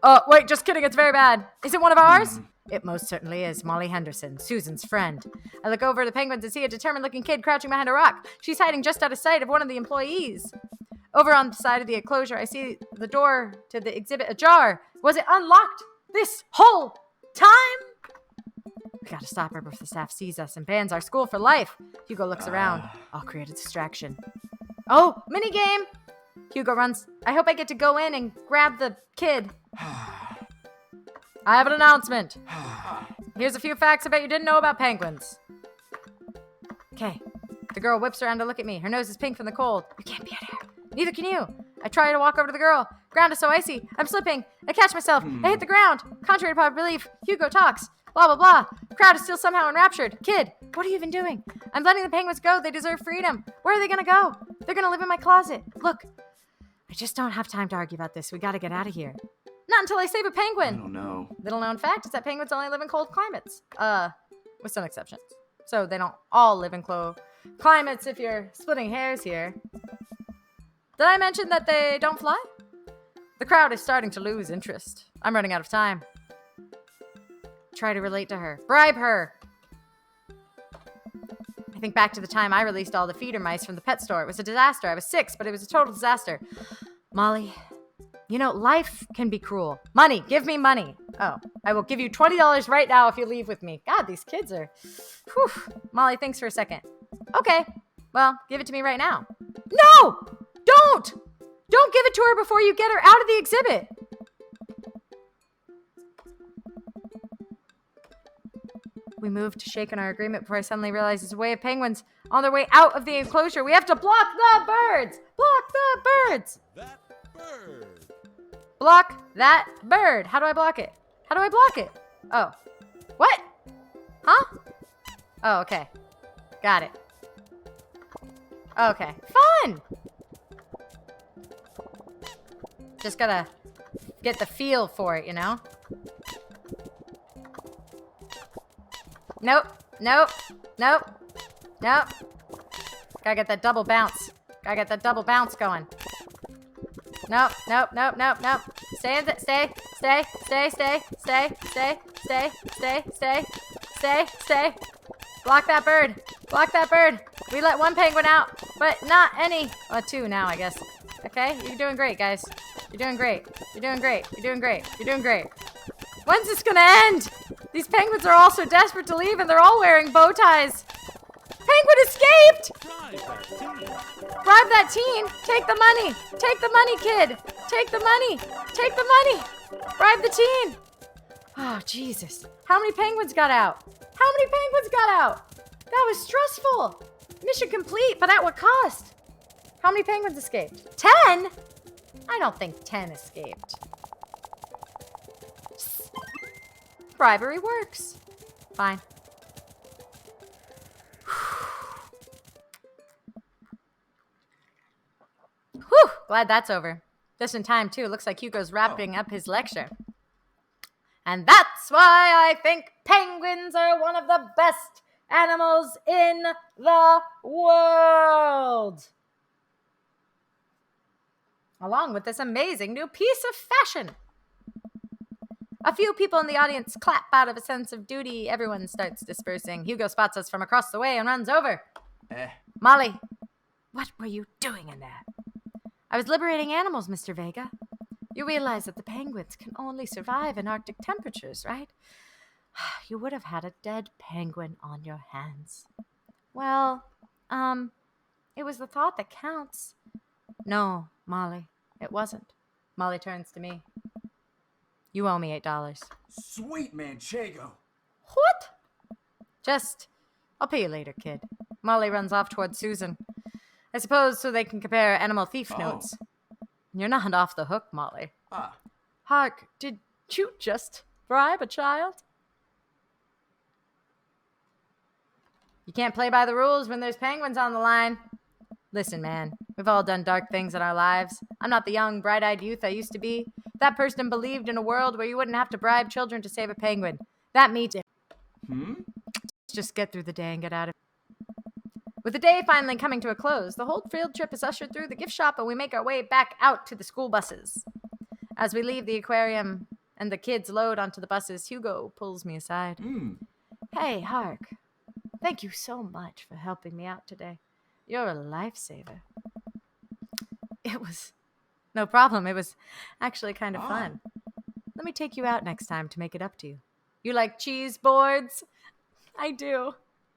Oh, wait, just kidding. It's very bad. Is it one of ours? It most certainly is. Molly Henderson, Susan's friend. I look over at the penguins and see a determined-looking kid crouching behind a rock. She's hiding just out of sight of one of the employees. Over on the side of the enclosure, I see the door to the exhibit ajar. Was it unlocked this whole time? We gotta stop her before the staff sees us and bans our school for life. Hugo looks around. I'll create a distraction. Oh, minigame! Hugo runs. I hope I get to go in and grab the kid. I have an announcement. Here's a few facts I bet you didn't know about penguins. Okay. The girl whips around to look at me. Her nose is pink from the cold. You can't be out here. Neither can you. I try to walk over to the girl. Ground is so icy. I'm slipping. I catch myself. I hit the ground. Contrary to popular belief, Hugo talks. Blah, blah, blah. Crowd is still somehow enraptured. Kid, what are you even doing? I'm letting the penguins go. They deserve freedom. Where are they going to go? They're going to live in my closet. Look, I just don't have time to argue about this. We got to get out of here. Not until I save a I penguin. don't know. Little known fact is that penguins only live in cold climates. With some exceptions. So they don't all live in cold climates if you're splitting hairs here. Did I mention that they don't fly? The crowd is starting to lose interest. I'm running out of time. Try to relate to her. Bribe her. I think back to the time I released all the feeder mice from the pet store. It was a disaster. I was 6, but it was a total disaster. Molly, you know, life can be cruel. Money. Give me money. Oh, I will give you $20 right now if you leave with me. God, these kids are... Whew. Molly thinks for a second. Okay. Well, give it to me right now. No! Don't! Don't give it to her before you get her out of the exhibit. We moved to shake on our agreement before I suddenly realized there's a way of penguins on their way out of the enclosure. We have to block the birds! Block the birds! That bird. Block that bird. How do I block it? How do I block it? Oh. What? Huh? Oh, okay. Got it. Okay. Fun! Just gotta get the feel for it, you know? Nope. Nope. Nope. Nope. Gotta get that double bounce. Gotta get that double bounce going. Nope, nope, nope, nope, nope. Stay in stay, stay, stay, stay, stay, stay, stay, stay, stay, stay, stay. Block that bird. Block that bird. We let one penguin out, but not any. Well, two now, I guess. Okay, you're doing great, guys. You're doing great. You're doing great. You're doing great. You're doing great. When's this gonna end? These penguins are all so desperate to leave, and they're all wearing bow ties. Penguin escaped! Bribe that teen. Take the money. Take the money, kid. Take the money. Take the money. Bribe the teen. Oh, Jesus. How many penguins got out? How many penguins got out? That was stressful. Mission complete, but at what cost? How many penguins escaped? 10? I don't think 10 escaped. Bribery works. Fine. Whew, glad that's over. Just in time, too. Looks like Hugo's wrapping up his lecture. And that's why I think penguins are one of the best animals in the world. Along with this amazing new piece of fashion. A few people in the audience clap out of a sense of duty. Everyone starts dispersing. Hugo spots us from across the way and runs over. Molly, what were you doing in there? I was liberating animals, Mr. Vega. You realize that the penguins can only survive in Arctic temperatures, right? You would have had a dead penguin on your hands. Well, it was the thought that counts. No, Molly, it wasn't. Molly turns to me. You owe me $8. Sweet Manchego. What? I'll pay you later, kid. Molly runs off towards Susan. I suppose so they can compare animal thief notes. You're not off the hook, Molly. Hark, did you just bribe a child? You can't play by the rules when there's penguins on the line. Listen, man, we've all done dark things in our lives. I'm not the young, bright-eyed youth I used to be. That person believed in a world where you wouldn't have to bribe children to save a penguin. That means it. Just get through the day and get out of it. With the day finally coming to a close, the whole field trip is ushered through the gift shop and we make our way back out to the school buses. As we leave the aquarium and the kids load onto the buses, Hugo pulls me aside. Hey, Hark. Thank you so much for helping me out today. You're a lifesaver. It was no problem. It was actually kind of fun. Let me take you out next time to make it up to you. You like cheese boards? I do.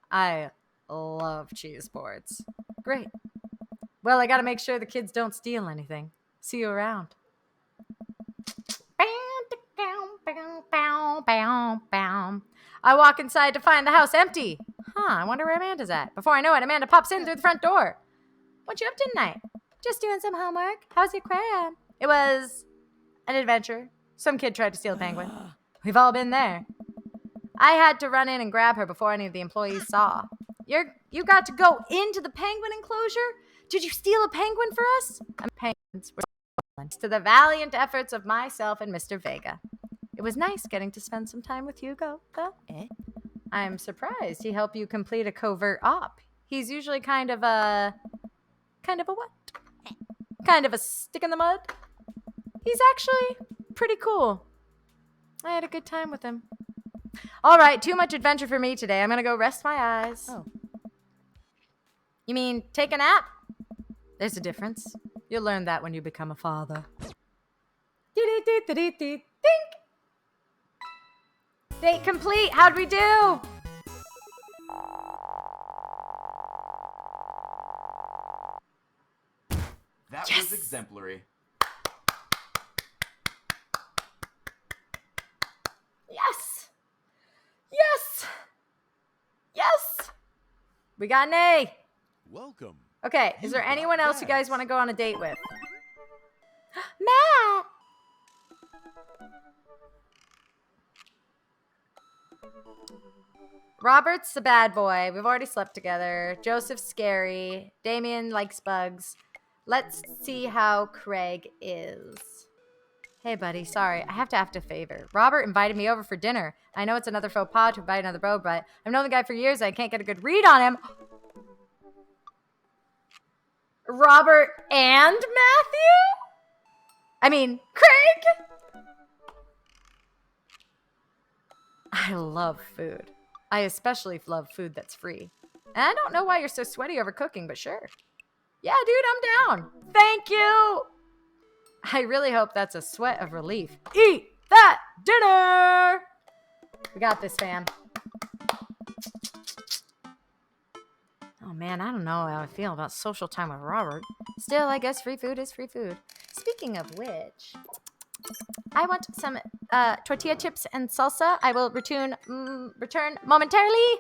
I love cheese boards. Great. Well, I gotta make sure the kids don't steal anything. See you around. I walk inside to find the house empty. I wonder where Amanda's at. Before I know it, Amanda pops in through the front door. What you up to tonight? Just doing some homework. How's the aquarium? It was an adventure. Some kid tried to steal a penguin. We've all been there. I had to run in and grab her before any of the employees saw. You got to go into the penguin enclosure? Did you steal a penguin for us? Penguins were stolen to the valiant efforts of myself and Mr. Vega. It was nice getting to spend some time with Hugo, though. I'm surprised he helped you complete a covert op. He's usually kind of a what? Kind of a stick in the mud. He's actually pretty cool. I had a good time with him. All right, too much adventure for me today. I'm going to go rest my eyes. You mean take a nap? There's a difference. You'll learn that when you become a father. Think. Date complete. How'd we do? That was exemplary. Yes! Yes! Yes! We got an A. Welcome. Okay, is there You got anyone else you guys dads. want to go on a date with? Matt! Robert's a bad boy. We've already slept together. Joseph's scary. Damien likes bugs. Let's see how Craig is. Hey, buddy. Sorry. I have to ask a favor. Robert invited me over for dinner. I know it's another faux pas to invite another bro, but I've known the guy for years. I can't get a good read on him. Robert and Matthew? I mean, Craig? I love food. I especially love food that's free. And I don't know why you're so sweaty over cooking, but sure. Yeah, dude, I'm down. Thank you. I really hope that's a sweat of relief. Eat that dinner. We got this, fam. Oh man, I don't know how I feel about social time with Robert. Still, I guess free food is free food. Speaking of which, I want some tortilla chips and salsa. I will return momentarily.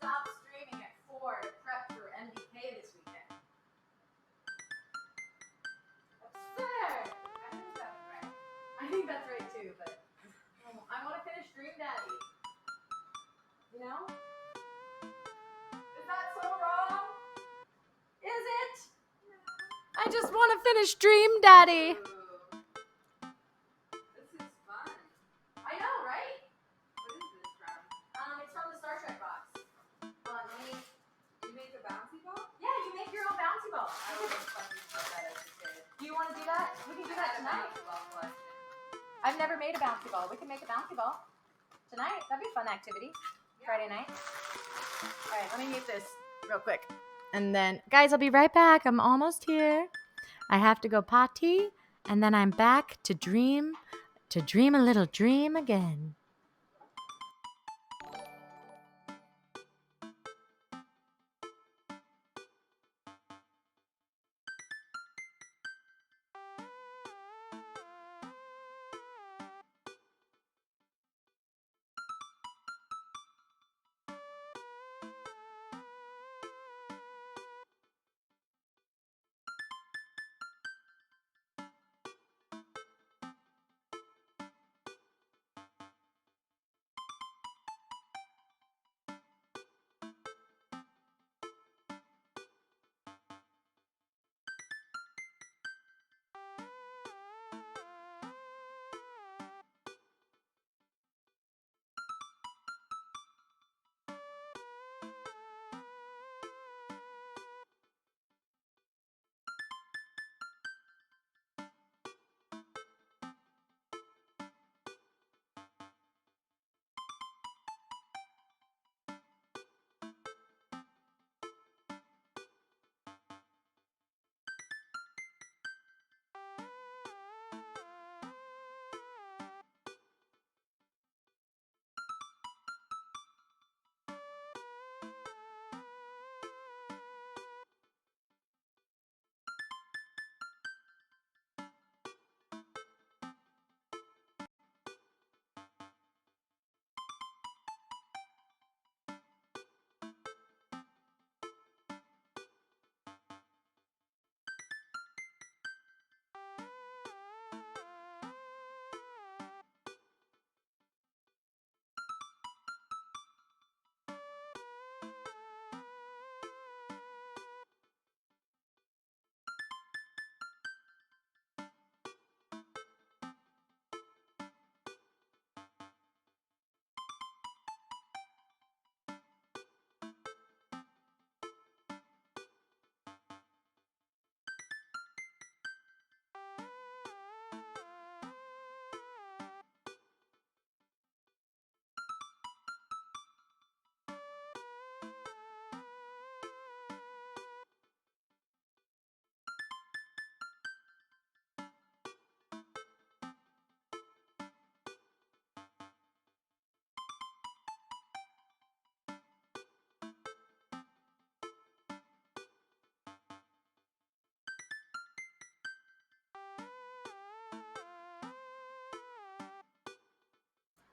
Stop streaming at 4 to prep for MDK this weekend. Absurd! I think that's right too, but I want to finish Dream Daddy. You know? Is that so wrong? Is it? I just want to finish Dream Daddy. This is fun. I know, right? What is this from? It's from the Star Trek box. Hold on, let me. You make a bouncy ball? Yeah, you make your own bouncy ball. I was fucking about that as a kid. Do you want to do that? We can do that tonight. Bouncy ball collection. I've never made a bouncy ball. We can make a bouncy ball tonight. That'd be a fun activity. Friday night. All right, let me mute this real quick. And then, guys, I'll be right back. I'm almost here. I have to go potty, and then I'm back to dream a little dream again.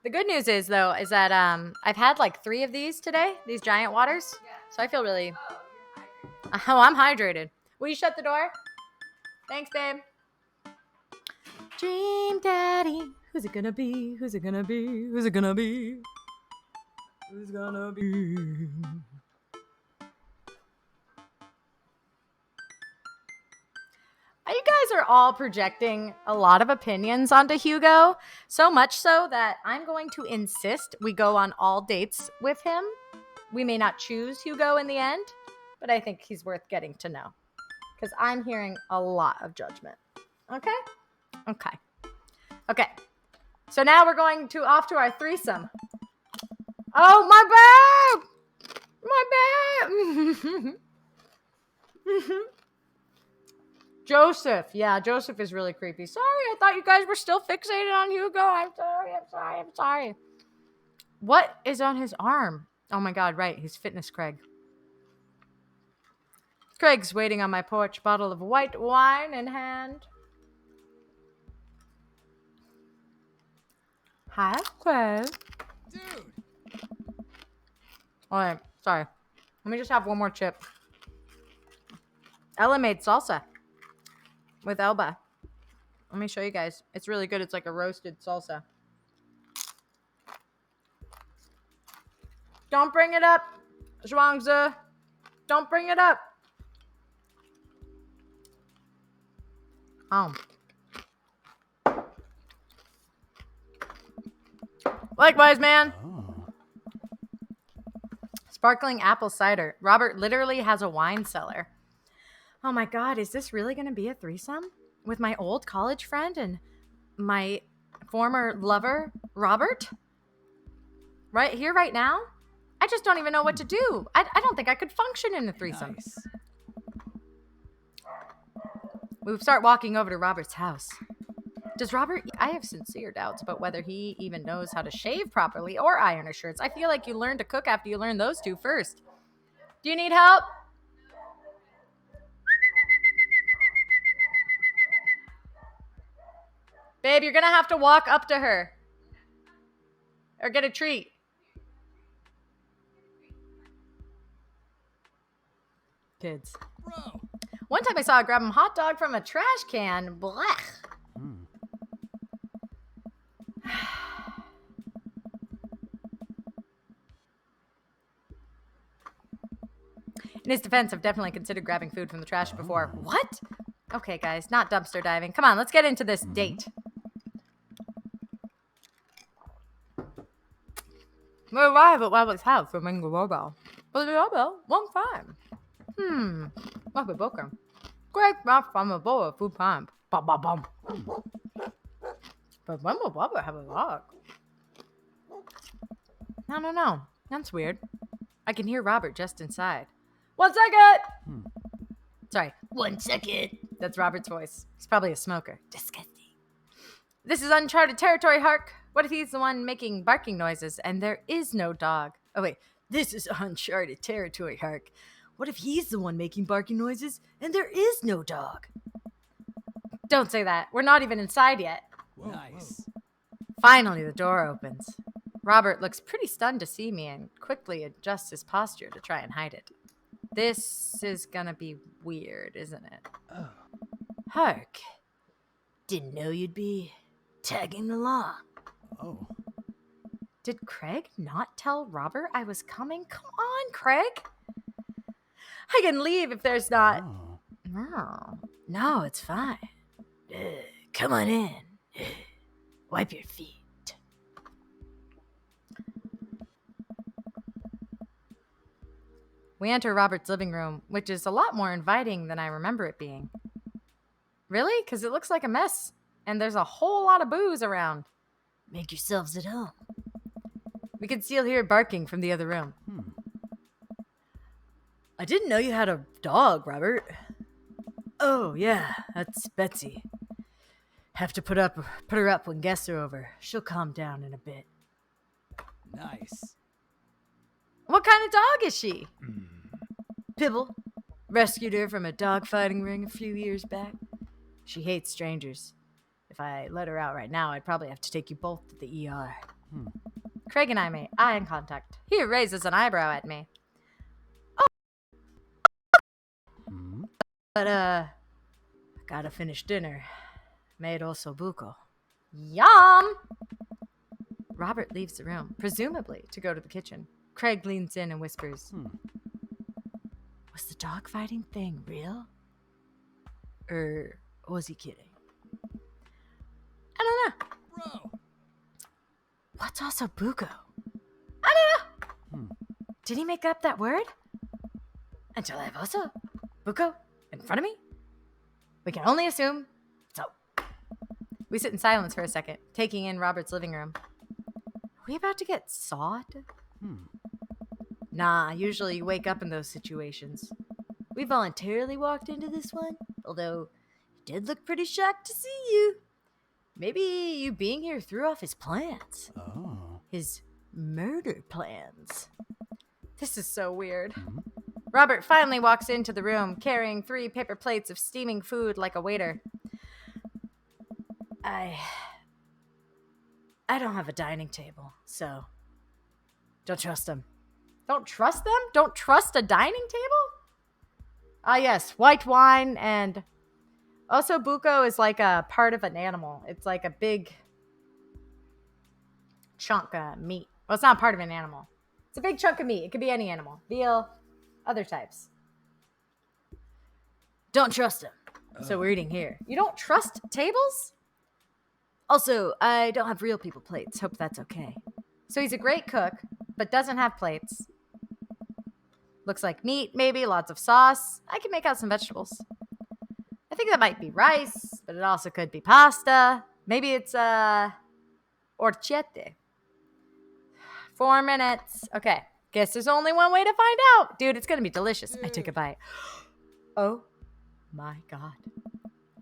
The good news is, though, is that I've had like 3 of these today, these giant waters. So I feel really... Oh, I'm hydrated. Will you shut the door? Thanks, babe. Dream Daddy. Who's it gonna be? Who's it gonna be? Who's it gonna be? Who's gonna be? You guys are all projecting a lot of opinions onto Hugo, so much so that I'm going to insist we go on all dates with him. We may not choose Hugo in the end, but I think he's worth getting to know because I'm hearing a lot of judgment. Okay? Okay. So now we're going off to our threesome. Oh, my bad! My bad! Joseph. Yeah, Joseph is really creepy. Sorry, I thought you guys were still fixated on Hugo. I'm sorry. What is on his arm? Oh my God, right. He's Fitness Craig. Craig's waiting on my porch, bottle of white wine in hand. Hi, Craig. Dude! All right, sorry. Let me just have one more chip. Ella made salsa with Elba. Let me show you guys. It's really good. It's like a roasted salsa. Don't bring it up, Zhuangzi. Don't bring it up. Oh. Likewise, man. Oh. Sparkling apple cider. Robert literally has a wine cellar. Oh my God, is this really going to be a threesome with my old college friend and my former lover, Robert? Right here, right now? I just don't even know what to do. I don't think I could function in a threesome. Nice. We start walking over to Robert's house. Does Robert... I have sincere doubts about whether he even knows how to shave properly or iron his shirts. I feel like you learn to cook after you learn those two first. Do you need help? Babe, you're going to have to walk up to her. Or get a treat. Kids. Bro! One time I saw her grab a hot dog from a trash can. Blech. In his defense, I've definitely considered grabbing food from the trash before. What? Okay, guys, not dumpster diving. Come on, let's get into this date. We arrive at Robert's house for Mingo Robo. But the Robo won't find. What we book him? Great mouth from a bowl of food pump. Bum, bum, bum. But when will Robert have a log? I don't know. That's weird. I can hear Robert just inside. 1 second! Sorry, 1 second. That's Robert's voice. He's probably a smoker. Disgusting. This is uncharted territory, Hark. What if he's the one making barking noises and there is no dog? Oh, wait. This is uncharted territory, Hark. What if he's the one making barking noises and there is no dog? Don't say that. We're not even inside yet. Whoa, nice. Finally, the door opens. Robert looks pretty stunned to see me and quickly adjusts his posture to try and hide it. This is gonna be weird, isn't it? Oh. Hark. Didn't know you'd be tagging along. Oh. Did Craig not tell Robert I was coming? Come on, Craig. I can leave if there's not... Oh. No, it's fine. Come on in. Wipe your feet. We enter Robert's living room, which is a lot more inviting than I remember it being. Really? Because it looks like a mess, and there's a whole lot of booze around. Make yourselves at home. We can still hear barking from the other room. I didn't know you had a dog, Robert. Oh, yeah, that's Betsy. Have to put her up when guests are over. She'll calm down in a bit. Nice. What kind of dog is she? Pibble. Rescued her from a dogfighting ring a few years back. She hates strangers. If I let her out right now, I'd probably have to take you both to the ER. Craig and I make eye contact. He raises an eyebrow at me. But, I gotta finish dinner. Made osso buco. Yum! Robert leaves the room, presumably to go to the kitchen. Craig leans in and whispers, Was the dogfighting thing real? Or was he kidding? I don't know. Bro. What's osso buco? I don't know. Did he make up that word? Until I have osso buco in front of me? We can only assume so. We sit in silence for a second, taking in Robert's living room. Are we about to get sawed? Nah, usually you wake up in those situations. We voluntarily walked into this one, although he did look pretty shocked to see you. Maybe you being here threw off his plans. Oh. His murder plans. This is so weird. Robert finally walks into the room, carrying 3 paper plates of steaming food like a waiter. I don't have a dining table, so don't trust them. Don't trust them? Don't trust a dining table? Ah, yes, white wine and osso buco is like a part of an animal. It's like a big chunk of meat. Well, it's not part of an animal. It's a big chunk of meat. It could be any animal. Veal, other types. Don't trust them. So we're eating here. You don't trust tables? Also, I don't have real people plates. Hope that's okay. So he's a great cook, but doesn't have plates. Looks like meat, maybe, lots of sauce. I can make out some vegetables. I think that might be rice, but it also could be pasta. Maybe it's, orchette. 4 minutes. Okay, guess there's only one way to find out. Dude, it's gonna be delicious. I take a bite. Oh my God.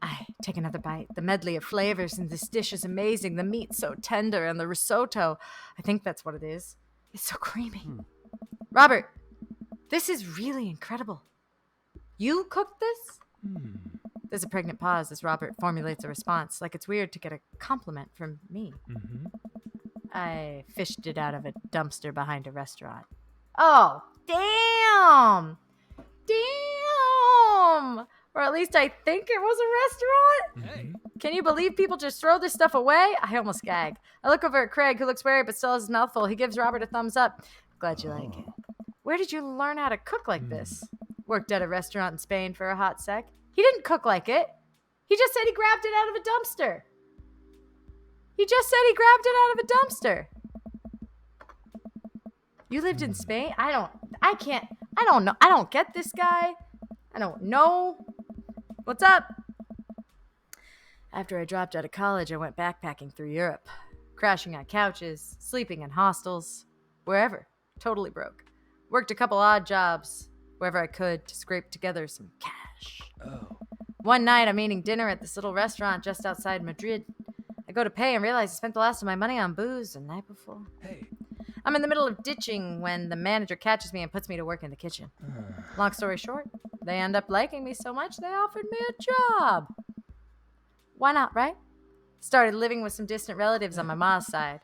I take another bite. The medley of flavors in this dish is amazing. The meat's so tender, and the risotto, I think that's what it is. It's so creamy. Robert, this is really incredible. You cooked this? There's a pregnant pause as Robert formulates a response, like it's weird to get a compliment from me. I fished it out of a dumpster behind a restaurant. Oh, damn! Damn! Or at least I think it was a restaurant? Hey. Can you believe people just throw this stuff away? I almost gag. I look over at Craig, who looks wary but still has his mouth full. He gives Robert a thumbs up. Glad you like it. Where did you learn how to cook like this? Worked at a restaurant in Spain for a hot sec. He didn't cook like it. He just said he grabbed it out of a dumpster. You lived in Spain? I don't know. I don't get this guy. I don't know. What's up? After I dropped out of college, I went backpacking through Europe, crashing on couches, sleeping in hostels, wherever. Totally broke. Worked a couple odd jobs, wherever I could, to scrape together some cash. Oh. One night, I'm eating dinner at this little restaurant just outside Madrid. I go to pay and realize I spent the last of my money on booze the night before. Hey. I'm in the middle of ditching when the manager catches me and puts me to work in the kitchen. Long story short, they end up liking me so much they offered me a job. Why not, right? Started living with some distant relatives on my mom's side.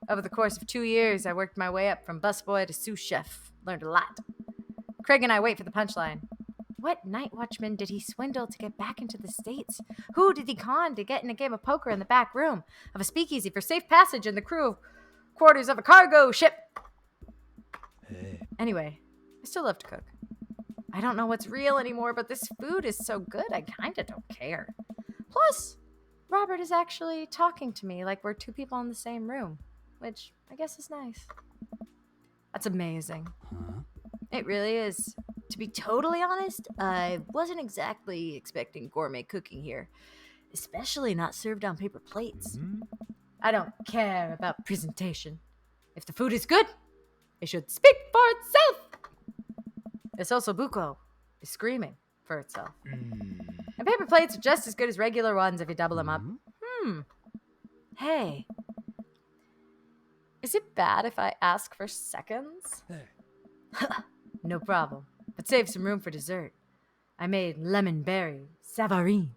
Over the course of 2 years, I worked my way up from busboy to sous chef. Learned a lot. Craig and I wait for the punchline. What night watchman did he swindle to get back into the States? Who did he con to get in a game of poker in the back room of a speakeasy for safe passage in the crew quarters of a cargo ship? Hey. Anyway, I still love to cook. I don't know what's real anymore, but this food is so good, I kinda don't care. Plus, Robert is actually talking to me like we're 2 people in the same room, which I guess is nice. That's amazing. It really is. To be totally honest, I wasn't exactly expecting gourmet cooking here, especially not served on paper plates. I don't care about presentation. If the food is good, it should speak for itself. This osso buco is screaming for itself. And paper plates are just as good as regular ones if you double them up. Hey, is it bad if I ask for seconds? Hey. No problem, but save some room for dessert. I made lemon berry savarin.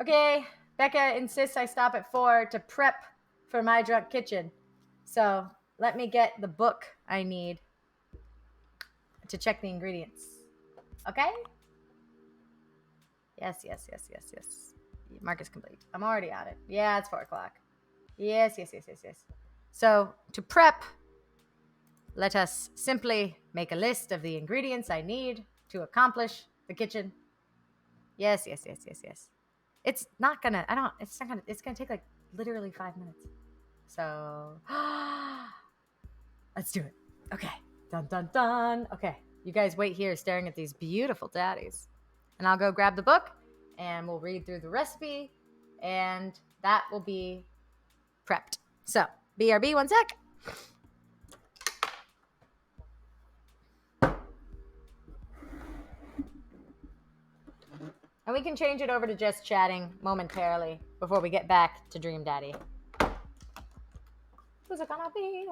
Okay, Becca insists I stop at 4 to prep for my drunk kitchen. So let me get the book I need to check the ingredients. Okay? Yes. Mark is complete. I'm already at it. Yeah, it's 4 o'clock. Yes. So to prep, let us simply make a list of the ingredients I need to accomplish the kitchen. Yes. It's not gonna take like literally 5 minutes. So let's do it. Okay. Dun. Okay. You guys wait here staring at these beautiful daddies. And I'll go grab the book and we'll read through the recipe and that will be prepped. So, BRB, one sec. And we can change it over to just chatting momentarily before we get back to Dream Daddy. Who's it gonna be?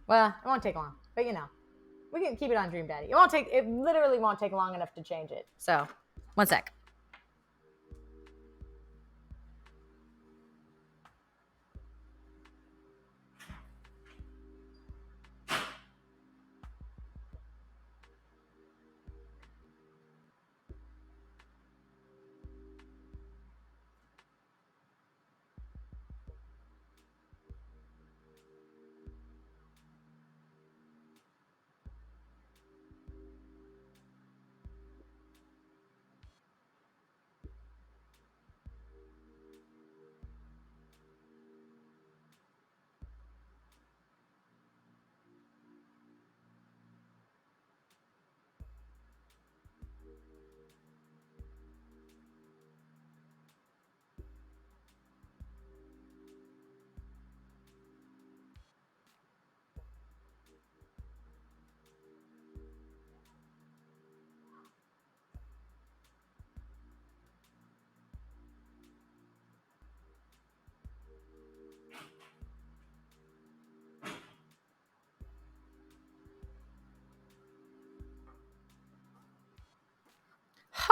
Well, it won't take long, but you know, we can keep it on Dream Daddy. It literally won't take long enough to change it. So, one sec.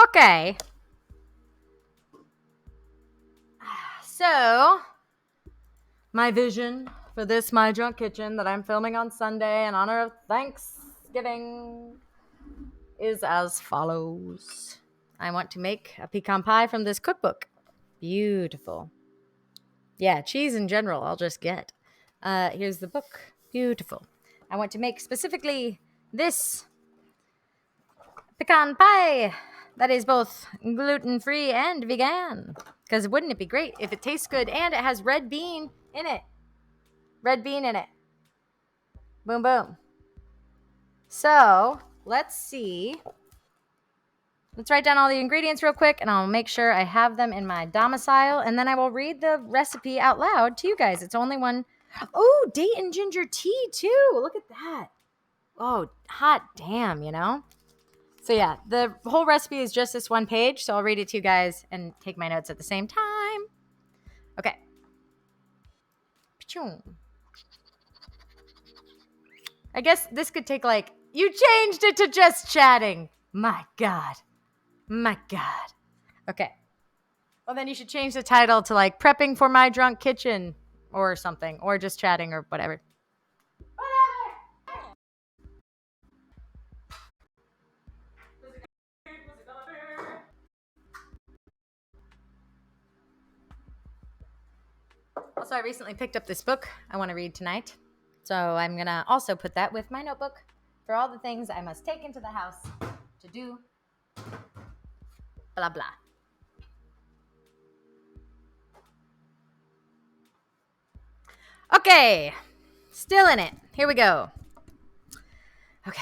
Okay. So, my vision for this My Drunk Kitchen that I'm filming on Sunday in honor of Thanksgiving is as follows. I want to make a pecan pie from this cookbook. Beautiful. Yeah, cheese in general, I'll just get. Here's the book. Beautiful. I want to make specifically this pecan pie that is both gluten-free and vegan. Because wouldn't it be great if it tastes good and it has red bean in it? Red bean in it. Boom, boom. So, let's see. Let's write down all the ingredients real quick and I'll make sure I have them in my domicile and then I will read the recipe out loud to you guys. It's only one. Oh, date and ginger tea too. Look at that. Oh, hot damn, you know? So yeah, the whole recipe is just this one page, so I'll read it to you guys and take my notes at the same time. Okay. I guess this could take you changed it to just chatting. My God. Okay. Well, then you should change the title to prepping for my drunk kitchen or something, or just chatting or whatever. Also, I recently picked up this book I want to read tonight. So I'm going to also put that with my notebook for all the things I must take into the house to do blah, blah. Okay. Still in it. Here we go. Okay.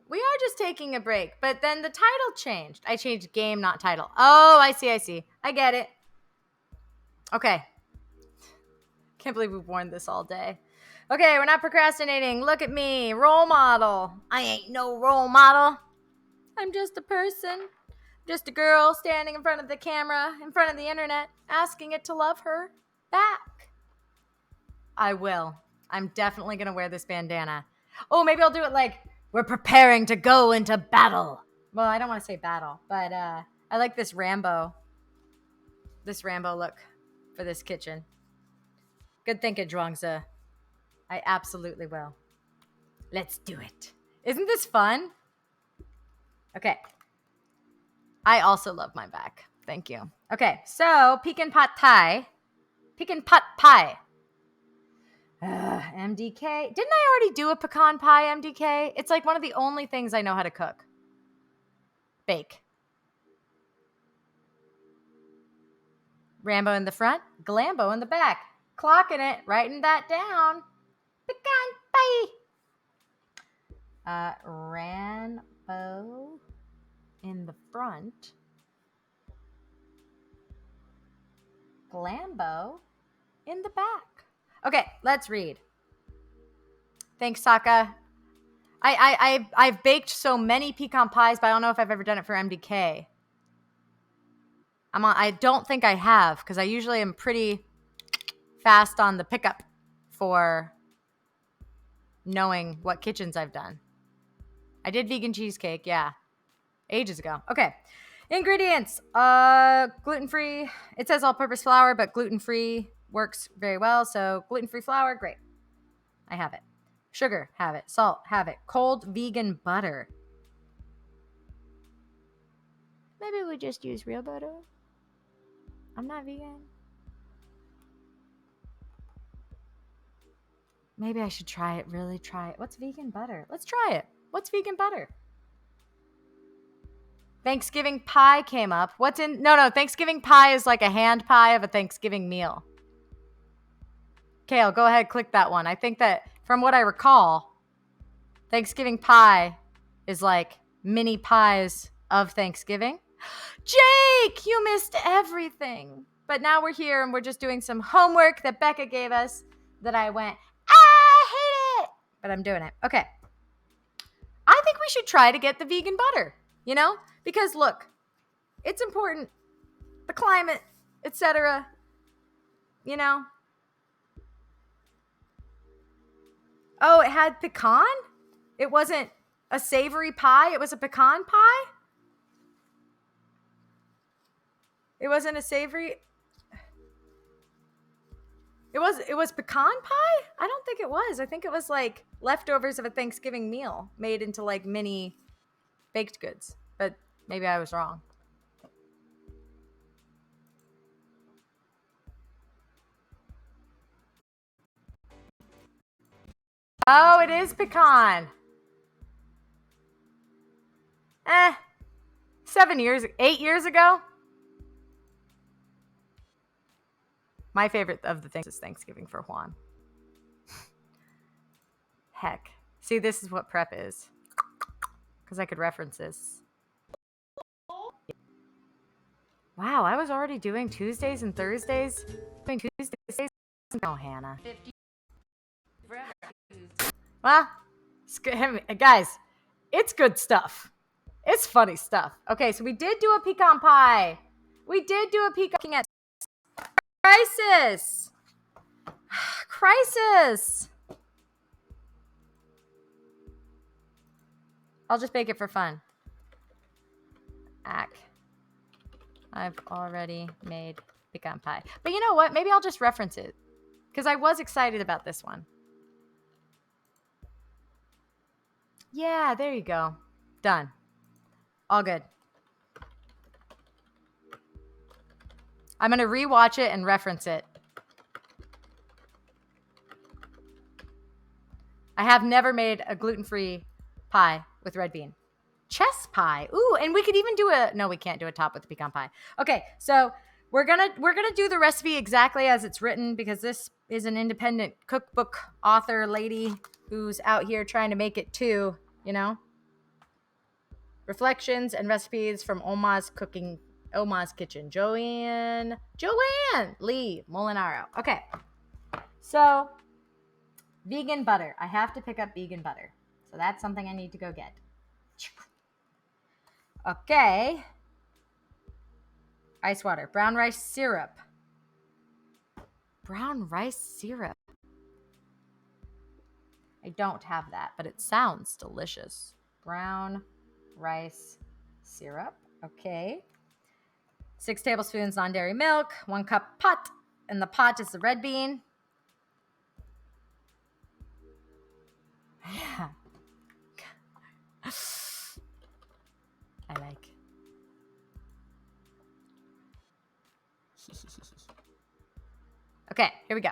We are just taking a break, but then the title changed. I changed game, not title. Oh, I see. I get it. Okay. Can't believe we've worn this all day. Okay, we're not procrastinating. Look at me. Role model. I ain't no role model. I'm just a person. Just a girl standing in front of the camera, in front of the internet, asking it to love her back. I will. I'm definitely going to wear this bandana. Oh, maybe I'll do it we're preparing to go into battle. Well, I don't want to say battle, but I like this Rambo look for this kitchen. Good thinking, Zhuangzi. I absolutely will. Let's do it. Isn't this fun? Okay. I also love my back. Thank you. Okay, so pecan pot thai. Pecan pot pie. MDK. Didn't I already do a pecan pie, MDK? It's like one of the only things I know how to cook. Bake. Rambo in the front, Glambo in the back. Clocking it, writing that down. Pecan pie. Rambo in the front. Glambo in the back. Okay, let's read. Thanks, Saka. I've baked so many pecan pies, but I don't know if I've ever done it for MDK. I don't think I have, because I usually am pretty fast on the pickup for knowing what kitchens I've done. I did vegan cheesecake, yeah. Ages ago. Okay. Ingredients. Gluten-free. It says all-purpose flour, but gluten-free works very well. So gluten-free flour, great. I have it. Sugar, have it. Salt, have it. Cold vegan butter. Maybe we just use real butter. I'm not vegan. Maybe I should try it, really try it. What's vegan butter? Let's try it. What's vegan butter? Thanksgiving pie came up. What's in? No, Thanksgiving pie is like a hand pie of a Thanksgiving meal. Kale, go ahead, click that one. I think that from what I recall, Thanksgiving pie is like mini pies of Thanksgiving. Jake, you missed everything. But now we're here and we're just doing some homework that Becca gave us that I went, I hate it. But I'm doing it. Okay. I think we should try to get the vegan butter, you know? Because look, it's important. The climate, etc. You know? Oh, it had pecan? It wasn't a savory pie? It was a pecan pie? It wasn't a savory... It was pecan pie? I don't think it was. I think it was like leftovers of a Thanksgiving meal made into like mini baked goods. But maybe I was wrong. Oh, it is pecan. 8 years ago. My favorite of the things is Thanksgiving for Juan. Heck. See, this is what prep is. Because I could reference this. Wow, I was already doing Tuesdays and Thursdays. Doing Tuesdays. Oh, Hannah. Well, guys, it's good stuff. It's funny stuff. Okay, so we did do a pecan pie. We did do a pecan at Crisis. Crisis. I'll just bake it for fun. I've already made pecan pie. But you know what? Maybe I'll just reference it. Because I was excited about this one. Yeah, there you go. Done. All good. I'm going to rewatch it and reference it. I have never made a gluten-free pie with red bean. Chess pie. Ooh, and we could even do no, we can't do a top with the pecan pie. Okay, so we're gonna do the recipe exactly as it's written because this is an independent cookbook author lady who's out here trying to make it too, you know? Reflections and recipes from Oma's Kitchen. Joanne Lee Molinaro. Okay, so vegan butter. I have to pick up vegan butter. So that's something I need to go get. Okay. Ice water. Brown rice syrup. Brown rice syrup. I don't have that, but it sounds delicious. Brown rice syrup. Okay. 6 tablespoons non-dairy milk, 1 cup pot, and the pot is the red bean. Yeah. I like. Okay, here we go.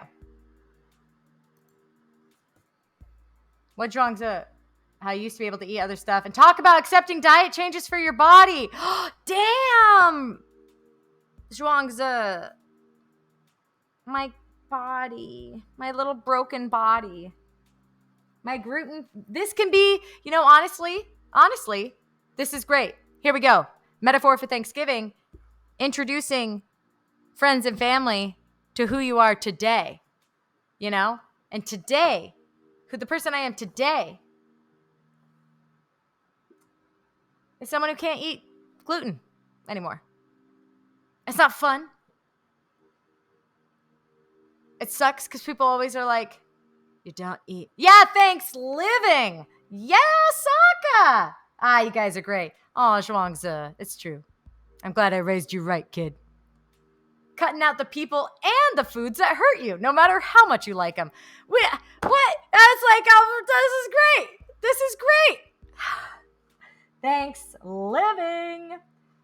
What Zhuangzi? How you used to be able to eat other stuff and talk about accepting diet changes for your body. Damn! Zhuangzi. My body. My little broken body. My gluten. This can be, honestly, this is great. Here we go. Metaphor for Thanksgiving. Introducing friends and family to who you are today. And today, who the person I am today is someone who can't eat gluten anymore. It's not fun. It sucks because people always are like, you don't eat. Yeah, thanks, living. Yeah, Sokka. You guys are great. Oh, Zhuangzi, it's true. I'm glad I raised you right, kid. Cutting out the people and the foods that hurt you, no matter how much you like them. What? That's like, this is great. This is great. Thanks, living.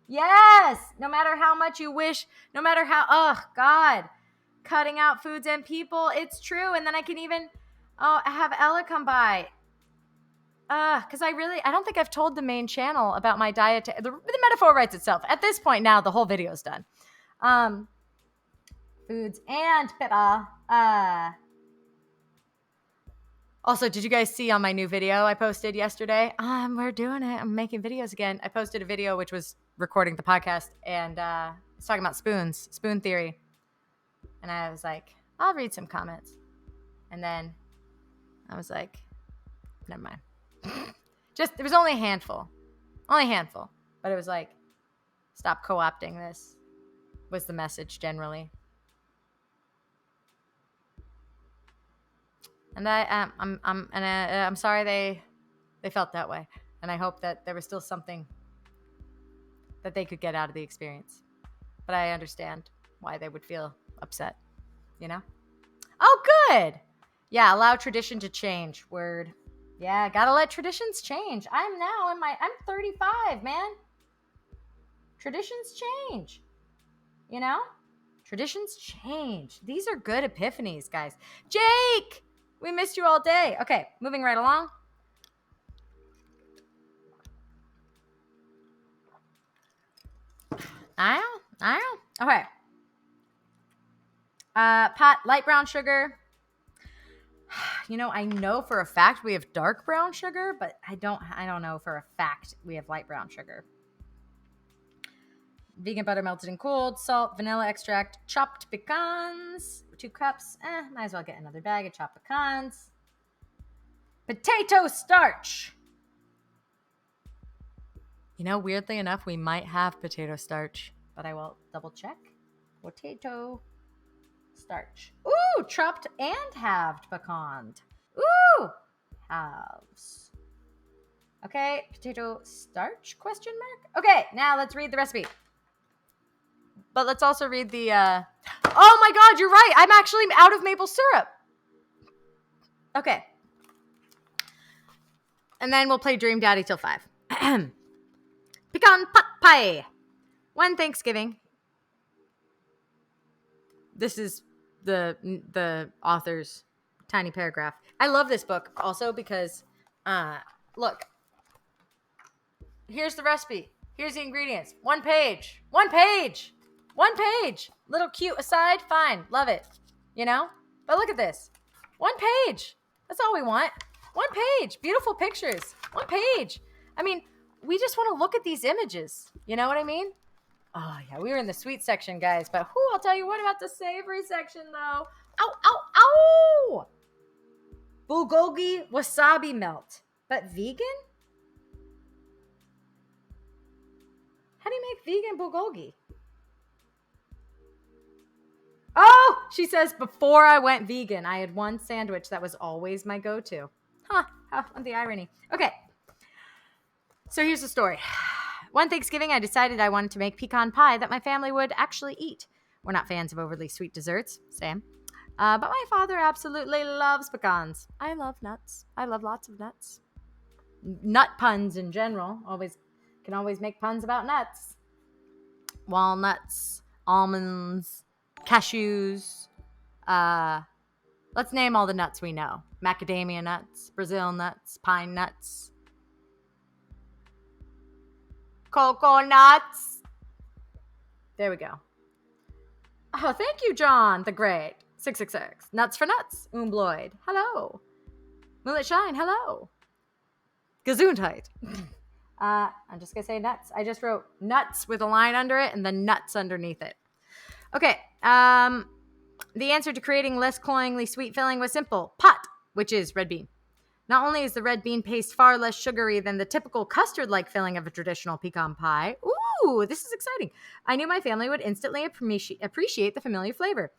Yes, no matter how much you wish, no matter how, God, cutting out foods and people, it's true. And then I can even have Ella come by. Because I don't think I've told the main channel about my diet. The metaphor writes itself. At this point now, the whole video is done. Foods and Pippa. Also, did you guys see on my new video I posted yesterday? We're doing it. I'm making videos again. I posted a video which was recording the podcast, and it's talking about spoon theory. And I was like, I'll read some comments. And then I was like, never mind. There was only a handful. But it was like, stop co-opting this was the message generally. And I'm sorry they felt that way. And I hope that there was still something that they could get out of the experience. But I understand why they would feel upset, Oh, good. Yeah, allow tradition to change. Word. Yeah, gotta let traditions change. I'm 35, man. Traditions change. Traditions change. These are good epiphanies, guys. Jake! We missed you all day. Okay, moving right along. I know. Okay. Pot, light brown sugar. I know for a fact we have dark brown sugar, but I don't know for a fact we have light brown sugar. Vegan butter melted and cooled, salt, vanilla extract, chopped pecans, 2 cups. Might as well get another bag of chopped pecans. Potato starch. Weirdly enough, we might have potato starch, but I will double check. Potato starch. Ooh, chopped and halved pecan. Ooh, halves. Okay, potato starch, question mark? Okay, now let's read the recipe. But let's also read the, oh my God, you're right. I'm actually out of maple syrup. Okay. And then we'll play Dream Daddy till 5. Pecan pot pie. One Thanksgiving. This is the author's tiny paragraph. I love this book also because, look. Here's the recipe. Here's the ingredients. One page. Little cute aside. Fine. Love it. But look at this. One page. That's all we want. One page. Beautiful pictures. One page. I mean, we just want to look at these images. You know what I mean? Oh, yeah. We were in the sweet section, guys. But I'll tell you what about the savory section, though. Ow, ow, ow! Bulgogi wasabi melt. But vegan? How do you make vegan bulgogi? Oh, she says, before I went vegan, I had one sandwich that was always my go-to. The irony. Okay. So here's the story. One Thanksgiving, I decided I wanted to make pecan pie that my family would actually eat. We're not fans of overly sweet desserts, Sam. But my father absolutely loves pecans. I love nuts. I love lots of nuts. Nut puns in general. Can always make puns about nuts. Walnuts, almonds, cashews. Let's name all the nuts we know. Macadamia nuts, Brazil nuts, pine nuts, coconuts. There we go. Oh, thank you, John the Great. 666. Nuts for nuts. Umbloid. Hello. Moonlit Shine. Hello. Gesundheit. I'm just going to say nuts. I just wrote nuts with a line under it and then nuts underneath it. Okay. The answer to creating less cloyingly sweet filling was simple. Pot, which is red bean. Not only is the red bean paste far less sugary than the typical custard-like filling of a traditional pecan pie. Ooh, this is exciting. I knew my family would instantly appreciate the familiar flavor.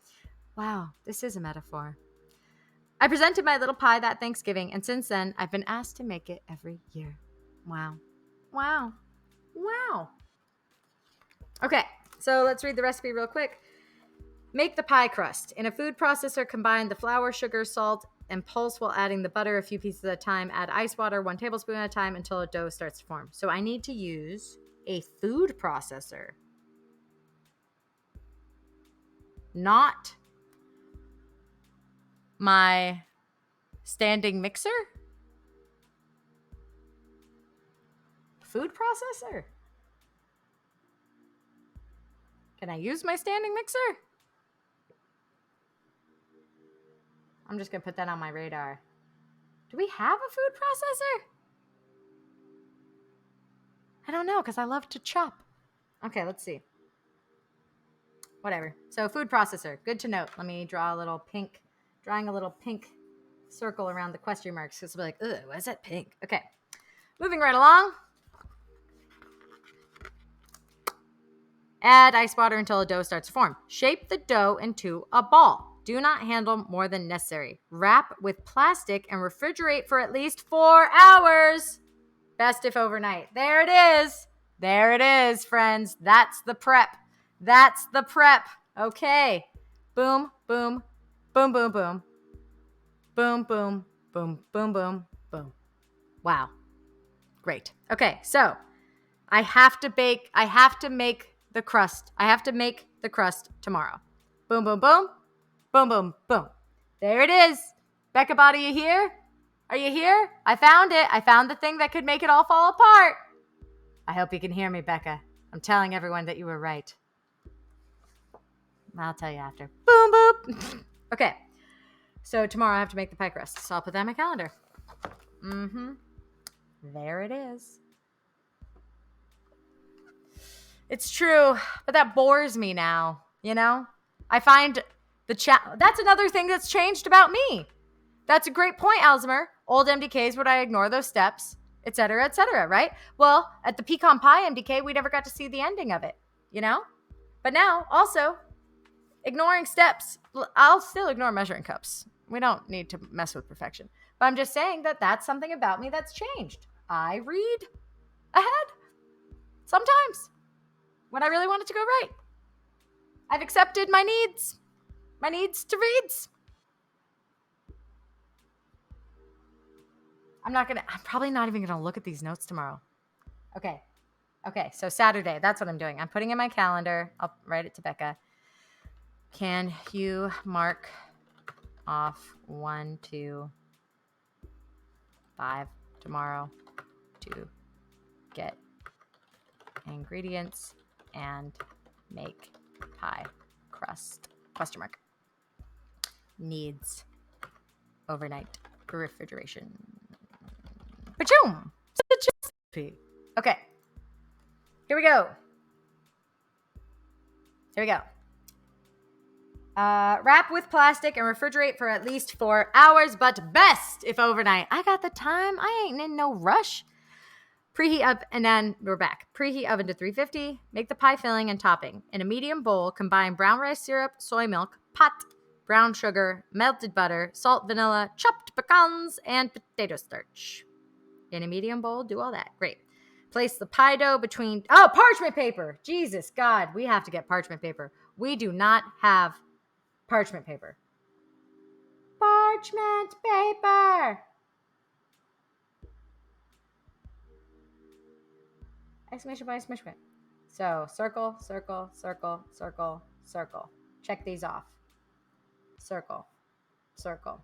Wow, this is a metaphor. I presented my little pie that Thanksgiving, and since then, I've been asked to make it every year. Wow. Wow. Wow. Okay, so let's read the recipe real quick. Make the pie crust. In a food processor, combine the flour, sugar, salt, and pulse while adding the butter a few pieces at a time. Add ice water 1 tablespoon at a time until a dough starts to form. So I need to use a food processor, not my standing mixer. Food processor. Can I use my standing mixer? I'm just going to put that on my radar. Do we have a food processor? I don't know, because I love to chop. Okay, let's see. Whatever. So food processor. Good to note. Let me draw a little pink circle around the question marks. Because we'll be like, ugh, why is that pink? Okay. Moving right along. Add ice water until a dough starts to form. Shape the dough into a ball. Do not handle more than necessary. Wrap with plastic and refrigerate for at least 4 hours. Best if overnight. There it is. There it is, friends. That's the prep. That's the prep. Okay. Boom, boom, boom, boom, boom. Boom, boom, boom, boom, boom, boom. Wow. Great. Okay, so I have to make the crust. I have to make the crust tomorrow. Boom, boom, boom. Boom, boom, boom. There it is. Becca Bot, are you here? Are you here? I found it. I found the thing that could make it all fall apart. I hope you can hear me, Becca. I'm telling everyone that you were right. I'll tell you after. Boom, boop. Okay. So tomorrow I have to make the pie crust. So I'll put that on my calendar. There it is. It's true, but that bores me now, you know? I find that's another thing that's changed about me. That's a great point, Alzheimer. Old MDKs, would I ignore those steps, et cetera, right? Well, at the pecan pie MDK, we never got to see the ending of it, you know? But now, also, ignoring steps, I'll still ignore measuring cups. We don't need to mess with perfection. But I'm just saying that that's something about me that's changed. I read ahead sometimes when I really want it to go right. I've accepted my needs to reads. I'm probably not even going to look at these notes tomorrow. Okay, so Saturday, that's what I'm doing. I'm putting in my calendar. I'll write it to Becca. Can you mark off 1, 2, 5 tomorrow to get ingredients and make pie crust? ? Needs overnight refrigeration. Ba-choom! Okay. Here we go. Wrap with plastic and refrigerate for at least 4 hours, but best if overnight. I got the time. I ain't in no rush. Preheat up, and then we're back. Preheat oven to 350. Make the pie filling and topping. In a medium bowl, combine brown rice syrup, soy milk, pot, brown sugar, melted butter, salt, vanilla, chopped pecans, and potato starch. In a medium bowl, do all that. Great. Place the pie dough between... Oh, parchment paper. Jesus, God. We have to get parchment paper. We do not have parchment paper. Parchment paper. Exclamation point, exclamation point. So, circle, circle, circle, circle, circle. Check these off. Circle, circle.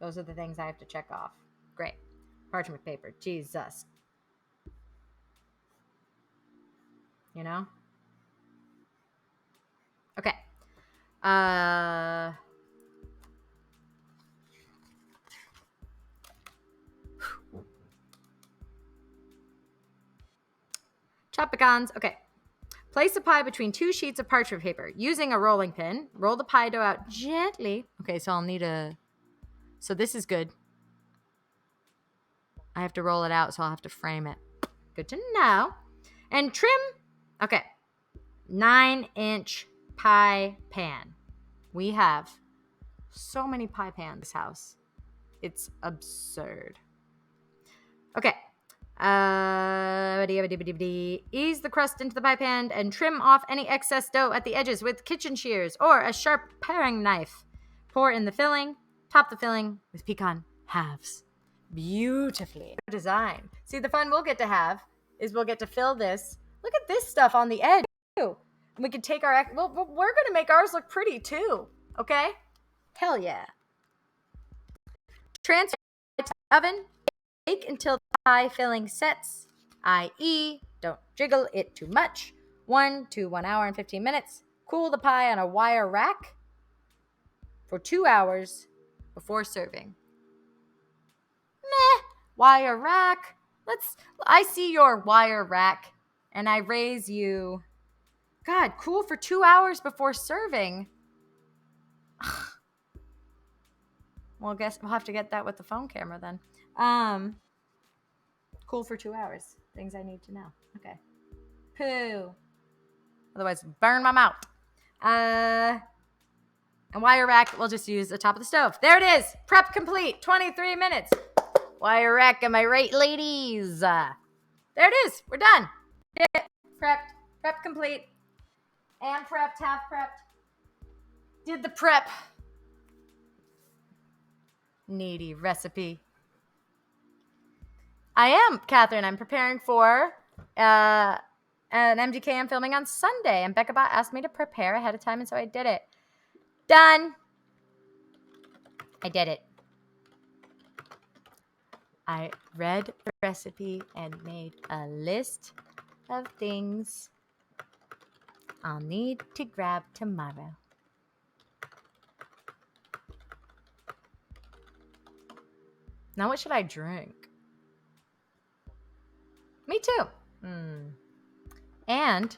Those are the things I have to check off. Great. Parchment paper. Jesus. You know? Okay. Chop pecans. Okay. Place the pie between 2 sheets of parchment paper. Using a rolling pin, roll the pie dough out gently. Okay, so I'll need a... So this is good. I have to roll it out, so I'll have to frame it. Good to know. And trim. Okay. 9-inch pie pan. We have so many pie pans in this house. It's absurd. Okay. Ease the crust into the pie pan and trim off any excess dough at the edges with kitchen shears or a sharp paring knife. Pour in the filling. Top the filling with pecan halves. Beautifully designed. See, the fun we'll get to have is we'll get to fill this. Look at this stuff on the edge too. And we can take our... Well, we're going to make ours look pretty too. Okay? Hell yeah. Transfer to the oven. Bake until the pie filling sets, i.e., don't jiggle it too much. 1 to 1 hour and 15 minutes. Cool the pie on a wire rack for 2 hours before serving. Meh, wire rack. I see your wire rack, and I raise you. God, cool for 2 hours before serving. Well, I guess we'll have to get that with the phone camera then. Cool for 2 hours. Things I need to know. Okay. Poo. Otherwise, burn my mouth. And wire rack, we'll just use the top of the stove. There it is. Prep complete. 23 minutes. Wire rack, am I right, ladies? There it is. We're done. Did it. Prepped. Prep complete. And prepped. Half prepped. Did the prep. Needy recipe. I am, Catherine. I'm preparing for an MDK I'm filming on Sunday. And Becca Bot asked me to prepare ahead of time, and so I did it. Done. I did it. I read the recipe and made a list of things I'll need to grab tomorrow. Now what should I drink? Me too. And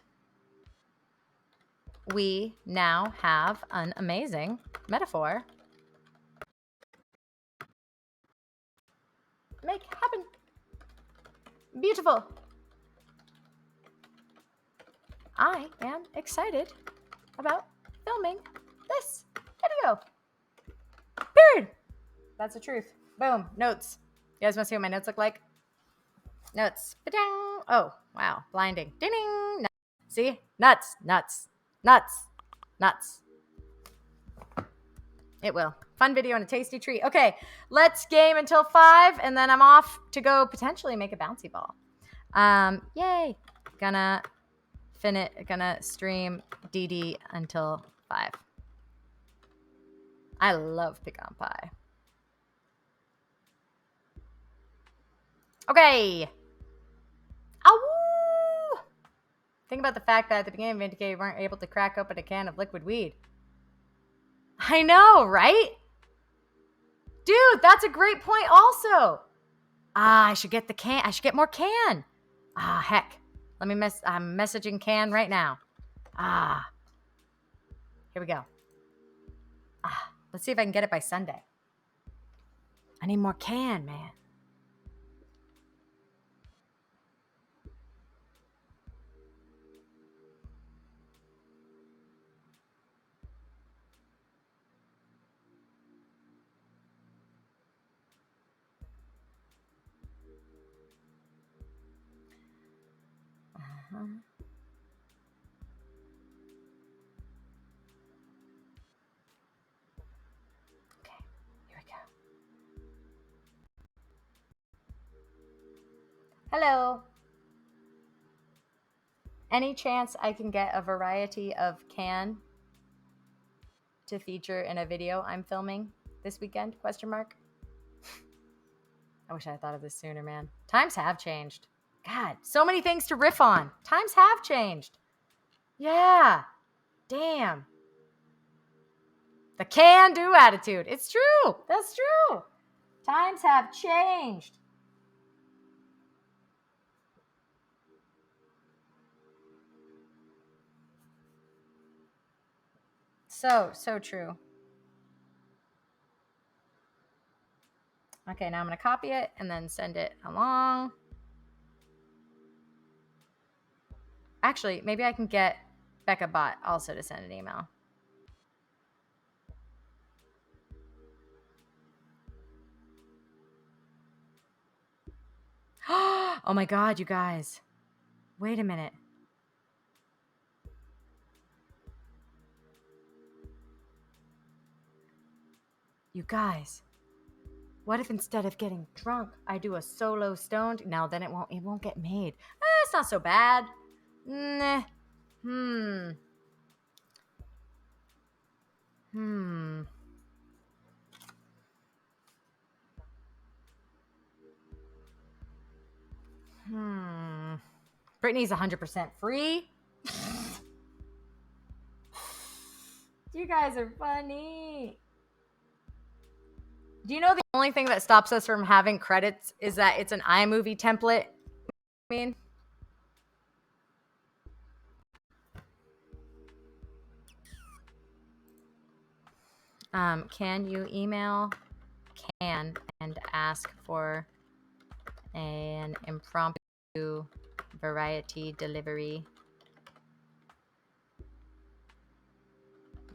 we now have an amazing metaphor. Make happen. Beautiful. I am excited about filming this video. Period. That's the truth. Boom. Notes. You guys want to see what my notes look like? Notes. Ba-ding. Oh, wow. Blinding. Ding. See? Nuts. Nuts. Nuts. Nuts. It will. Fun video and a tasty treat. Okay, let's game until 5, and then I'm off to go potentially make a bouncy ball. Yay. Gonna stream DD until 5. I love pecan pie. Okay. Ow! Think about the fact that at the beginning of Vindicate, we weren't able to crack open a can of liquid weed. I know, right? Dude, that's a great point also. I should get the can. I should get more can. Heck. I'm messaging can right now. Here we go. Let's see if I can get it by Sunday. I need more can, man. Okay, here we go. Hello. Any chance I can get a variety of can to feature in a video I'm filming this weekend? Question mark. I wish I had thought of this sooner, man. Times have changed. God, so many things to riff on. Times have changed. Yeah. Damn. The can-do attitude. It's true. That's true. Times have changed. So true. Okay, now I'm going to copy it and then send it along. Actually, maybe I can get Becca Bot also to send an email. Oh my God, you guys. Wait a minute. You guys. What if instead of getting drunk, I do a solo stoned? Now then it won't get made. It's not so bad. Nah. Brittany's 100% free. You guys are funny. Do you know the only thing that stops us from having credits is that it's an iMovie template? I mean, can you email Can and ask for an impromptu variety delivery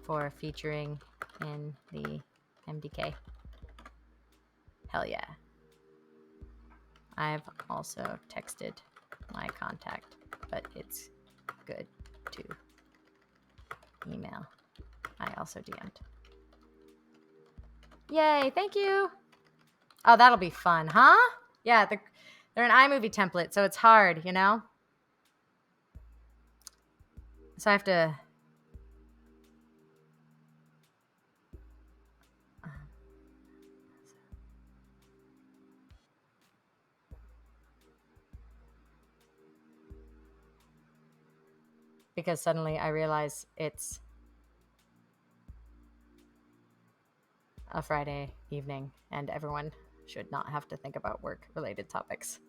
for featuring in the MDK? Hell yeah. I've also texted my contact, but it's good to email. I also DM'd. Yay, thank you. Oh, that'll be fun, huh? Yeah, they're an iMovie template, so it's hard, you know? So I have to... Because suddenly I realize it's a Friday evening and everyone should not have to think about work-related topics.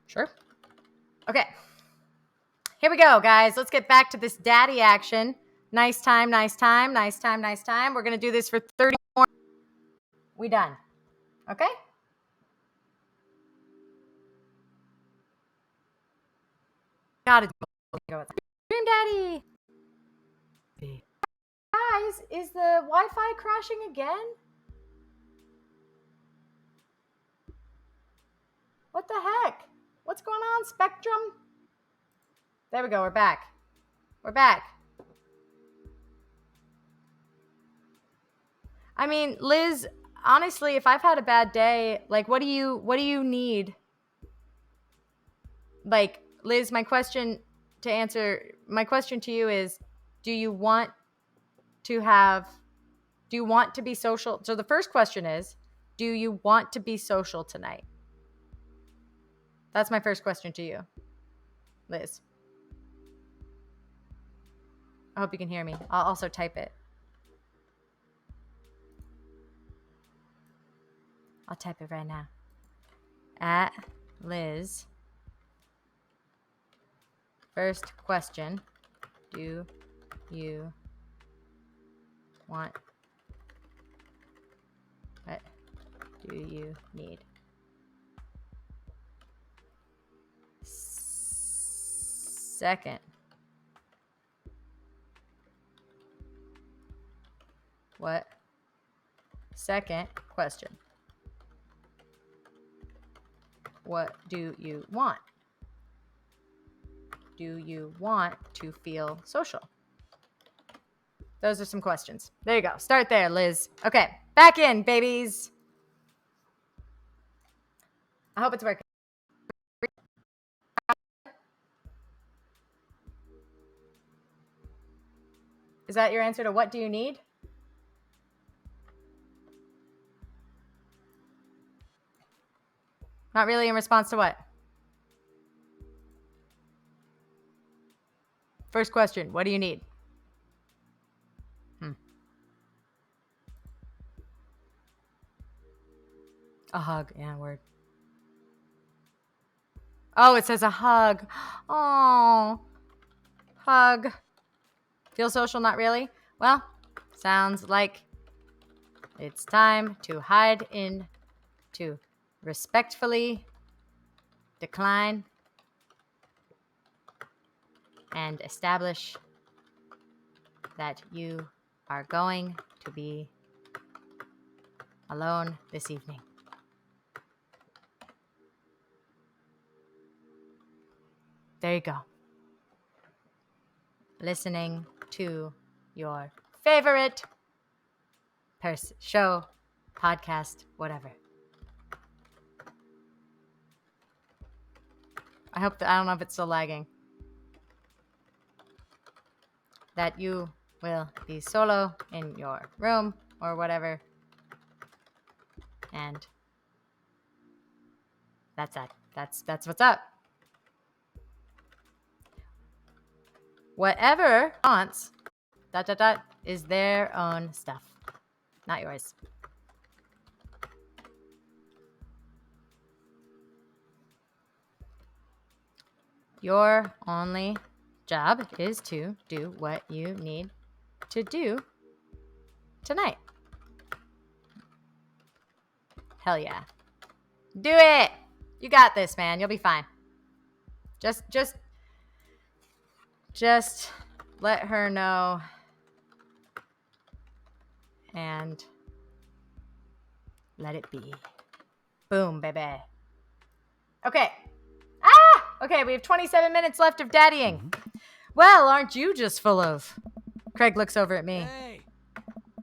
Sure. Okay. Here we go, guys. Let's get back to this daddy action. Nice time, nice time, nice time, nice time. We're going to do this for 30 more. We done. Okay? Gotta go with Dream Daddy. Guys, is the Wi-Fi crashing again? What the heck? What's going on, Spectrum? There we go. We're back. We're back. I mean, Liz, honestly, if I've had a bad day, like, what do you need? Like, Liz, my question to you is, do you want to be social? So the first question is, do you want to be social tonight? That's my first question to you, Liz. I hope you can hear me. I'll also type it. I'll type it right now. At Liz. First question. Do you want? What do you need? Second. What? Second question. What do you want? Do you want to feel social? Those are some questions. There you go. Start there, Liz. Okay, back in, babies. I hope it's working. Is that your answer to what do you need? Not really in response to what? First question, what do you need? A hug. Yeah, word. Oh, it says a hug. Oh, hug. Feel social? Not really? Well, sounds like it's time to hide in, to respectfully decline and establish that you are going to be alone this evening. There you go. Listening to your favorite show, podcast, whatever. I hope that I don't know if it's still lagging. That you will be solo in your room or whatever. And that's that. That's what's up. Whatever wants is their own stuff, not yours. Your only job is to do what you need to do tonight. Hell yeah. Do it. You got this, man. You'll be fine. Just let her know and let it be. Boom, baby. Okay. Okay, we have 27 minutes left of daddying. Well, aren't you just full of... Craig looks over at me. Hey.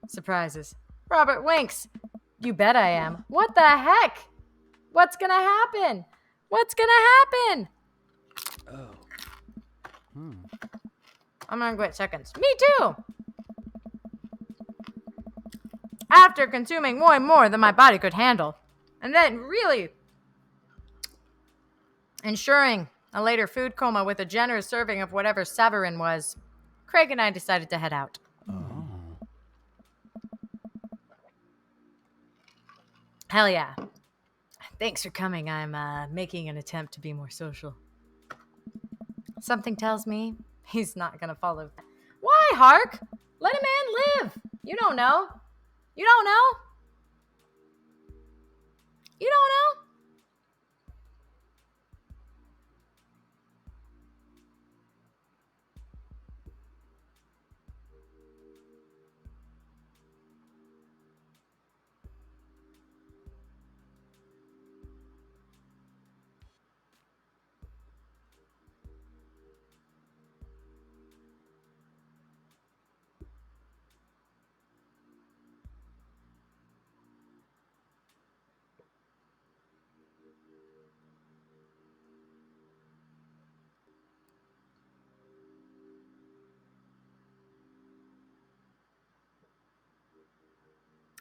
Surprises. Robert winks. You bet I am. What the heck? What's gonna happen? What's gonna happen? Oh. I'm gonna quit seconds. Me too! After consuming way more than my body could handle, and then really ensuring a later food coma with a generous serving of whatever Savarin was, Craig and I decided to head out. Oh. Hell yeah. Thanks for coming. I'm making an attempt to be more social. Something tells me he's not gonna follow. Why, Hark? Let a man live. You don't know. You don't know. You don't know.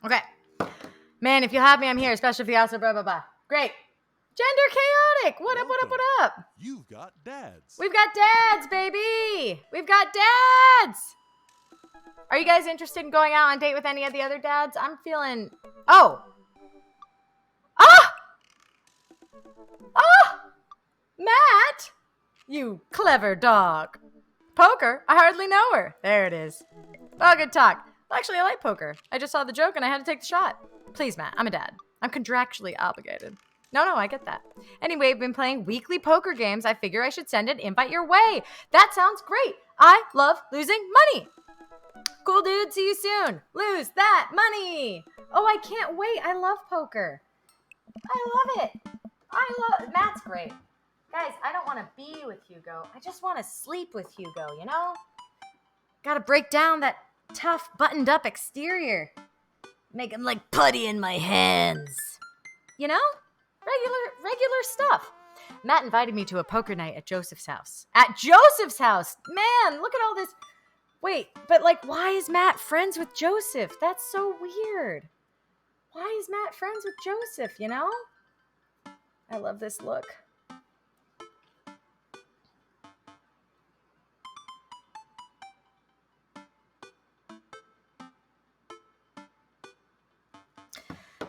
Okay. Man, if you have me, I'm here, especially if you also blah, blah, blah. Great. Gender chaotic. What up, what up, what up? You've got dads. We've got dads, baby. We've got dads. Are you guys interested in going out on a date with any of the other dads? I'm feeling... Oh. Ah! Ah! Matt! You clever dog. Poker? I hardly know her. There it is. Oh, good talk. Actually, I like poker. I just saw the joke and I had to take the shot. Please, Matt, I'm a dad. I'm contractually obligated. No, I get that. Anyway, we've been playing weekly poker games. I figure I should send an invite your way. That sounds great. I love losing money. Cool, dude. See you soon. Lose that money. Oh, I can't wait. I love poker. I love it. Matt's great. Guys, I don't want to be with Hugo. I just want to sleep with Hugo, you know? Gotta break down that tough, buttoned up exterior. Make him like putty in my hands. You know? Regular stuff. Matt invited me to a poker night at Joseph's house. At Joseph's house! Man, look at all this. Wait, but like, why is Matt friends with Joseph? That's so weird. Why is Matt friends with Joseph, you know? I love this look.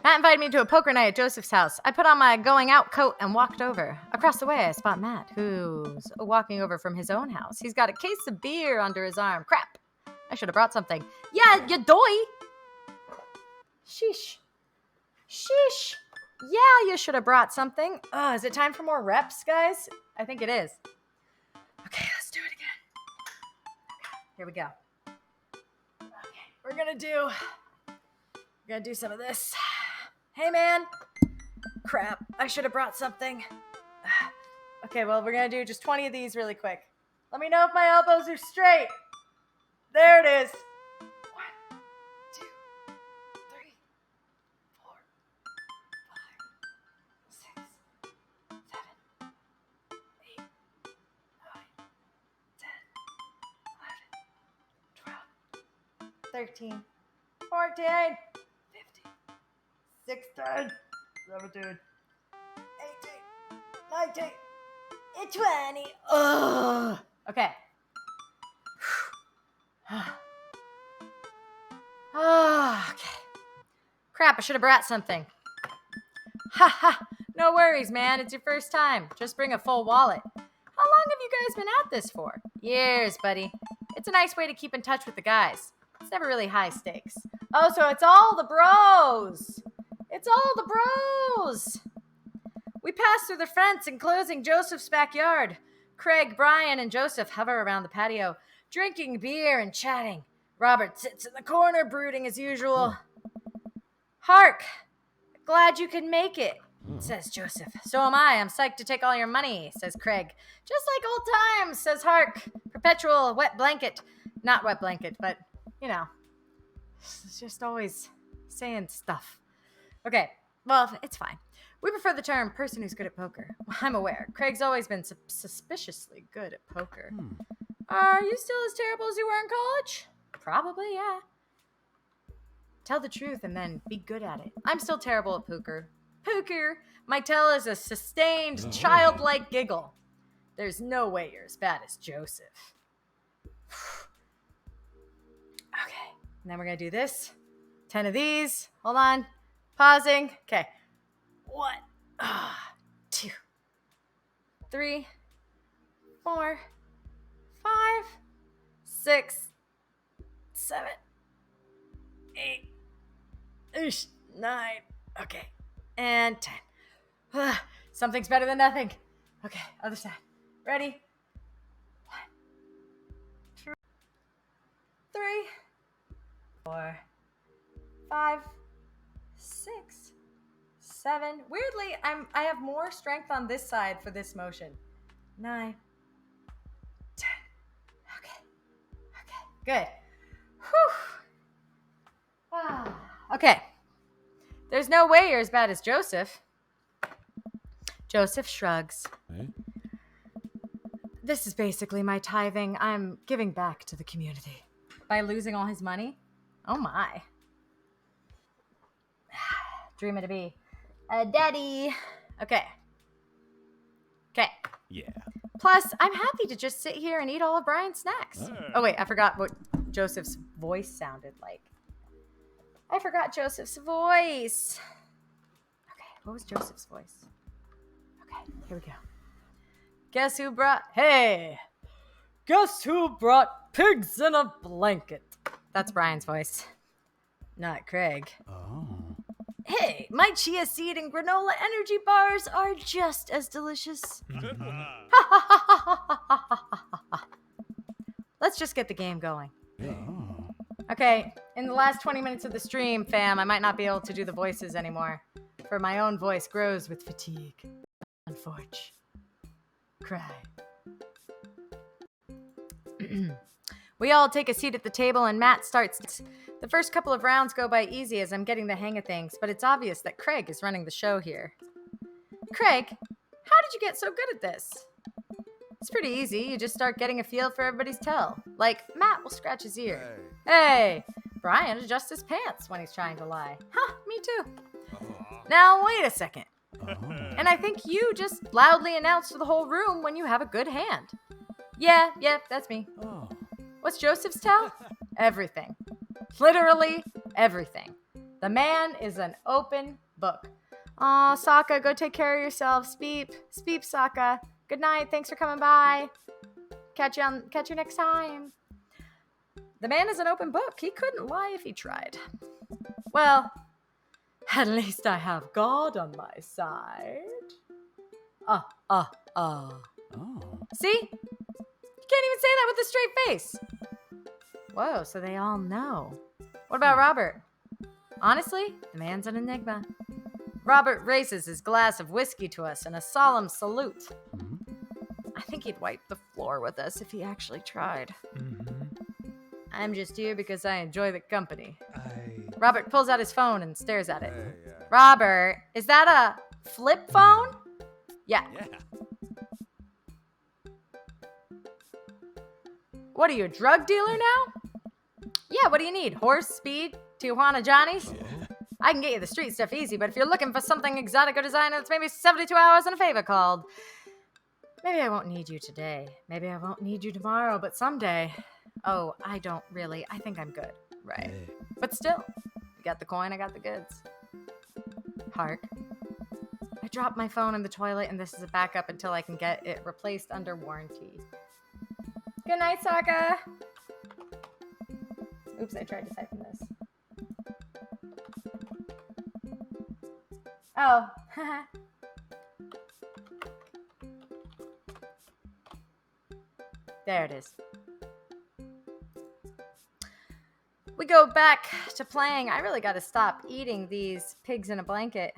Matt invited me to a poker night at Joseph's house. I put on my going out coat and walked over. Across the way, I spot Matt, who's walking over from his own house. He's got a case of beer under his arm. Crap. I should have brought something. Yeah, you doy. Sheesh. Yeah, you should have brought something. Oh, is it time for more reps, guys? I think it is. Okay, let's do it again. Here we go. Okay, we're gonna do some of this. Hey, man. Crap, I should have brought something. Okay, well, we're gonna do just 20 of these really quick. Let me know if my elbows are straight. There it is. 1, 2, 3, 4, 5, 6, 7, 8, 9, 10, 11, 12, 13, 14, 15, 16, 17, 18, 19, and 20. Ugh. Okay. Okay. Crap, I should have brought something. Ha! No worries, man. It's your first time. Just bring a full wallet. How long have you guys been at this for? Years, buddy. It's a nice way to keep in touch with the guys. It's never really high stakes. Oh, so it's all the bros. It's all the bros. We pass through the fence enclosing Joseph's backyard. Craig, Brian, and Joseph hover around the patio, drinking beer and chatting. Robert sits in the corner, brooding as usual. Hark! Glad you could make it, says Joseph. So am I. I'm psyched to take all your money, says Craig. Just like old times, says Hark. Perpetual wet blanket. Not wet blanket, but, you know. It's just always saying stuff. Okay, well, it's fine. We prefer the term person who's good at poker. I'm aware. Craig's always been suspiciously good at poker. Are you still as terrible as you were in college? Probably, yeah. Tell the truth and then be good at it. I'm still terrible at poker. Poker! My tell is a sustained, childlike giggle. There's no way you're as bad as Joseph. Okay, and then we're going to do this. 10 of these. Hold on. Pausing. Okay. 1, 2, 3, 4, 5, 6, 7, 8, 9. Okay. And 10. Something's better than nothing. Okay, other side. Ready? 1, 2, 3, 4, 5, 6, 7. Weirdly, I have more strength on this side for this motion. 9, 10. Okay, good. Whew. Okay. There's no way you're as bad as Joseph. Joseph shrugs. Eh? This is basically my tithing. I'm giving back to the community. By losing all his money? Oh my. Dreaming to be a daddy. Okay. Yeah. Plus, I'm happy to just sit here and eat all of Brian's snacks. Oh wait, I forgot what Joseph's voice sounded like. I forgot Joseph's voice. Okay, what was Joseph's voice? Okay, here we go. Guess who brought pigs in a blanket? That's Brian's voice. Not Craig. Oh. Hey, my chia seed and granola energy bars are just as delicious. Let's just get the game going. Okay, in the last 20 minutes of the stream, fam, I might not be able to do the voices anymore, for my own voice grows with fatigue. Unfortunate. Cry. We all take a seat at the table and Matt starts. The first couple of rounds go by easy as I'm getting the hang of things, but it's obvious that Craig is running the show here. Craig, how did you get so good at this? It's pretty easy. You just start getting a feel for everybody's tell. Like, Matt will scratch his ear. Hey, Brian adjusts his pants when he's trying to lie. Huh, me too. Now, wait a second. And I think you just loudly announce to the whole room when you have a good hand. Yeah, that's me. What's Joseph's tell? Everything. Literally everything. The man is an open book. Aw, Sokka, go take care of yourself. Speep, Sokka. Good night. Thanks for coming by. Catch you next time. The man is an open book. He couldn't lie if he tried. Well, at least I have God on my side. See? You can't even say that with a straight face. Whoa, so they all know. What about Robert? Honestly, the man's an enigma. Robert raises his glass of whiskey to us in a solemn salute. I think he'd wipe the floor with us if he actually tried. I'm just here because I enjoy the company. Robert pulls out his phone and stares at it. Robert, is that a flip phone? Yeah. What are you, a drug dealer now? Yeah, what do you need? Horse, speed, Tijuana Johnnies? I can get you the street stuff easy, but if you're looking for something exotic or designer, it's maybe 72 hours and a favor called. Maybe I won't need you today. Maybe I won't need you tomorrow, but someday. Oh, I don't really. I think I'm good. Right. But still, you got the coin, I got the goods. Hark. I dropped my phone in the toilet, and this is a backup until I can get it replaced under warranty. Good night, Sokka. Oops, I tried to type in this. Oh, there it is. We go back to playing. I really got to stop eating these pigs in a blanket.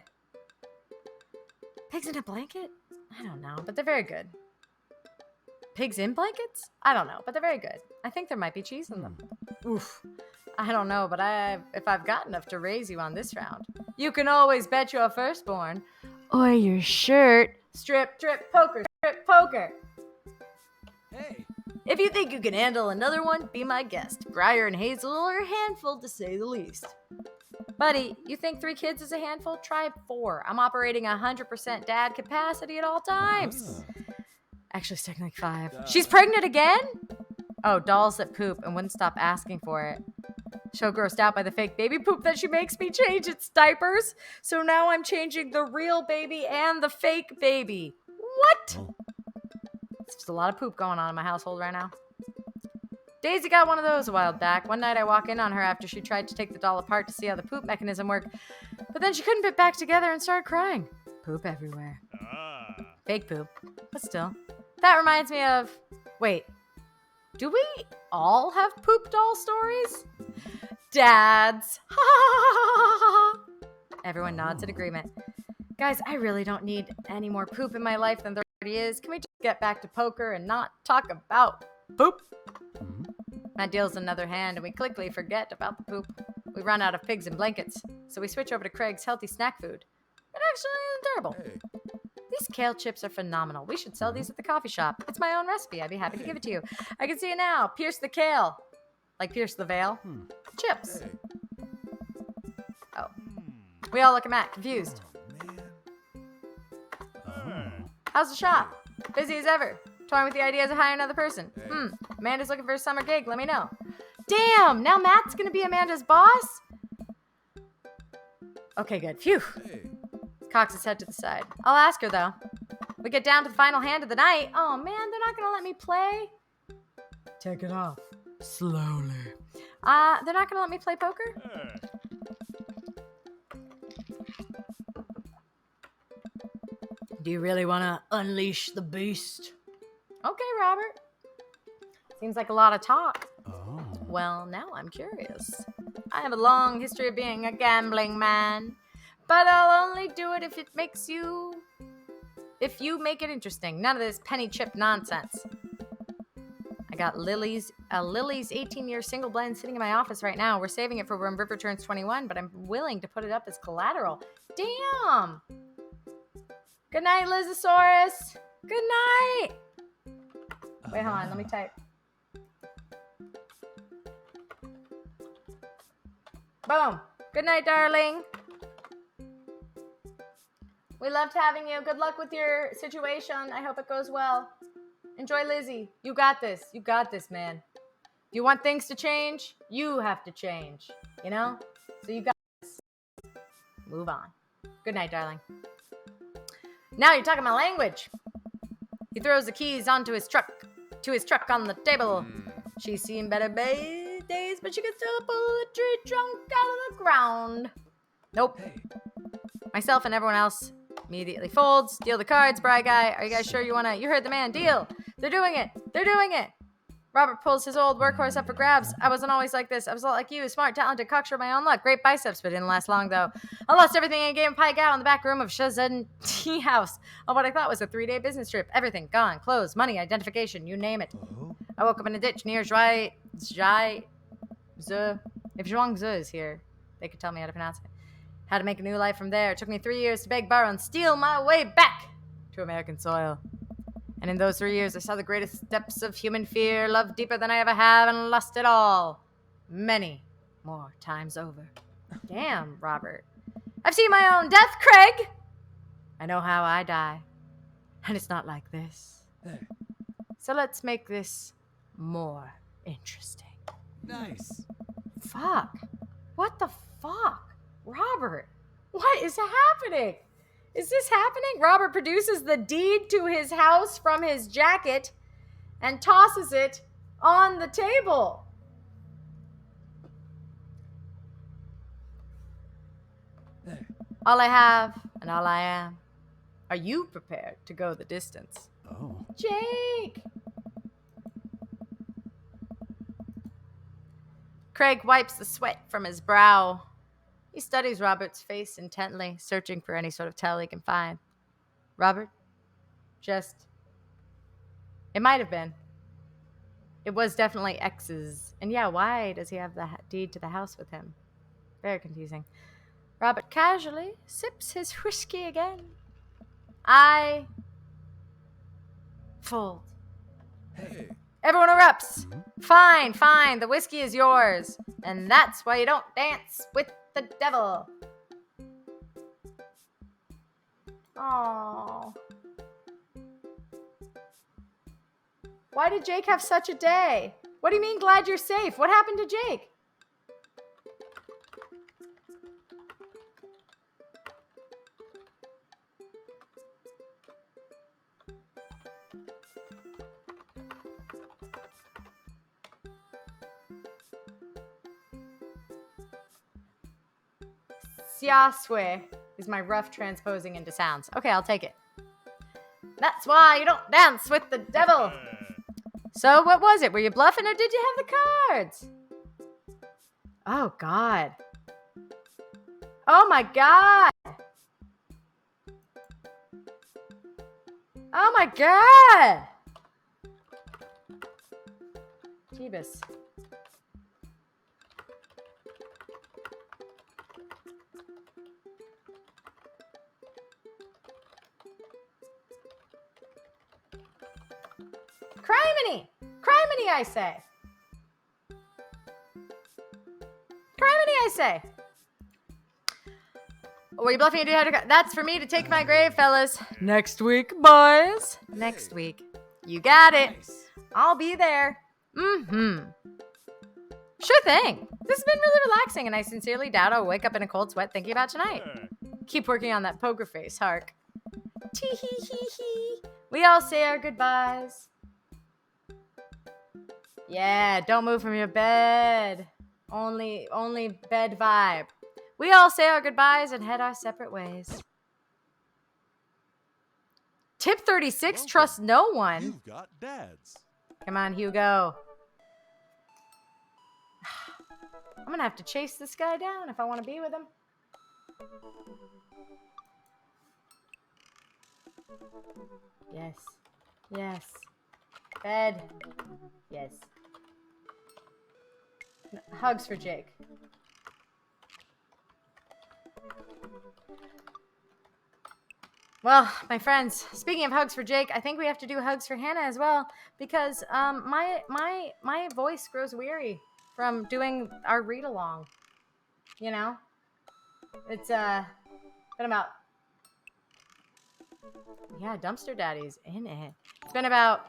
Pigs in a blanket? I don't know, but they're very good. Pigs in blankets? I don't know, but they're very good. I think there might be cheese in them. Oof. I don't know, but if I've got enough to raise you on this round. You can always bet your firstborn. Or your shirt. Strip, trip, poker, strip, poker. Hey. If you think you can handle another one, be my guest. Briar and Hazel are a handful, to say the least. Buddy, you think 3 kids is a handful? Try 4. I'm operating 100% dad capacity at all times. Actually, it's technically 5. She's pregnant again? Oh, dolls that poop and wouldn't stop asking for it. So grossed out by the fake baby poop that she makes me change its diapers. So now I'm changing the real baby and the fake baby. What? There's just a lot of poop going on in my household right now. Daisy got one of those a while back. One night I walk in on her after she tried to take the doll apart to see how the poop mechanism worked. But then she couldn't put it back together and started crying. Poop everywhere. Fake poop. But still. That reminds me of... Wait. Do we all have poop doll stories? Dads. Everyone nods in agreement. Guys, I really don't need any more poop in my life than there already is. Can we just get back to poker and not talk about poop? Matt deals another hand and we quickly forget about the poop. We run out of pigs and blankets, so we switch over to Craig's healthy snack food. It actually isn't terrible. These kale chips are phenomenal. We should sell these at the coffee shop. It's my own recipe. I'd be happy to give it to you. I can see it now. Pierce the kale. Like pierce the veil. Chips. Oh. We all look at Matt, confused. How's the shop? Busy as ever. Toying with the ideas of hiring another person. Amanda's looking for a summer gig. Let me know. Damn! Now Matt's gonna be Amanda's boss? Okay, good. Phew. Cocks his head to the side. I'll ask her, though. We get down to the final hand of the night. Oh, man, they're not gonna let me play? Take it off. Slowly. They're not gonna let me play poker? Do you really want to unleash the beast? Okay, Robert. Seems like a lot of talk. Oh. Well, now I'm curious. I have a long history of being a gambling man, but I'll only do it if you make it interesting. None of this penny chip nonsense. I got Lily's 18-year single blend sitting in my office right now. We're saving it for when River turns 21, but I'm willing to put it up as collateral. Damn! Good night, Lizosaurus. Good night. Wait, hold on. Let me type. Boom. Good night, darling. We loved having you. Good luck with your situation. I hope it goes well. Enjoy Lizzie. You got this. You got this, man. If you want things to change, you have to change. You know? So you got this. Move on. Good night, darling. Now you're talking my language. He throws the keys onto his truck on the table. She's seen better days, but she can still pull a tree trunk out of the ground. Nope. Hey. Myself and everyone else immediately folds. Deal the cards, Bry Guy. Are you guys sure you wanna? You heard the man. Deal. They're doing it. They're doing it. Robert pulls his old workhorse up for grabs. I wasn't always like this. I was a lot like you, smart, talented, cocksure my own luck. Great biceps, but didn't last long, though. I lost everything in a game of Pie Gal in the back room of Shazan Tea House on what I thought was a 3-day business trip. Everything gone. Clothes, money, identification, you name it. Oh. I woke up in a ditch near Zhuangzi. If Zhuangzi is here, they could tell me how to pronounce it. How to make a new life from there. It took me 3 years to beg, borrow, and steal my way back to American soil. And in those 3 years, I saw the greatest depths of human fear, love deeper than I ever have, and lost it all. Many more times over. Damn, Robert. I've seen my own death, Craig! I know how I die. And it's not like this. Hey. So let's make this more interesting. Nice. Fuck. What the fuck? Robert, what is happening? Is this happening? Robert produces the deed to his house from his jacket and tosses it on the table. Hey. All I have and all I am. Are you prepared to go the distance? Oh. Jake! Craig wipes the sweat from his brow. He studies Robert's face intently, searching for any sort of tell he can find. Robert? It might have been. It was definitely X's. And yeah, why does he have the deed to the house with him? Very confusing. Robert casually sips his whiskey again. I fold. Hey. Everyone erupts. Fine. The whiskey is yours. And that's why you don't dance with the devil. Oh. Why did Jake have such a day? What do you mean glad you're safe? What happened to Jake? Siaswe is my rough transposing into sounds. Okay, I'll take it. That's why you don't dance with the devil. So what was it? Were you bluffing or did you have the cards? Oh, God. Oh, my God. Oh, my God. Jeebus. Criminy, I say. Criminy, I say. Were you bluffing? That's for me to take my grave, fellas. Next week, boys. Next week. You got it. Nice. I'll be there. Mm-hmm. Sure thing. This has been really relaxing, and I sincerely doubt I'll wake up in a cold sweat thinking about tonight. Keep working on that poker face, Hark. Tee-hee-hee-hee. We all say our goodbyes. Yeah, don't move from your bed. Only bed vibe. We all say our goodbyes and head our separate ways. Tip 36, Welcome. trust no one. You've got dads. Come on, Hugo. I'm going to have to chase this guy down if I want to be with him. Yes. Yes. Bed. Yes. Hugs for Jake. Well, my friends, speaking of hugs for Jake, I think we have to do hugs for Hannah as well because my voice grows weary from doing our read along. You know, it's been about Dumpster Daddy's in it. It's been about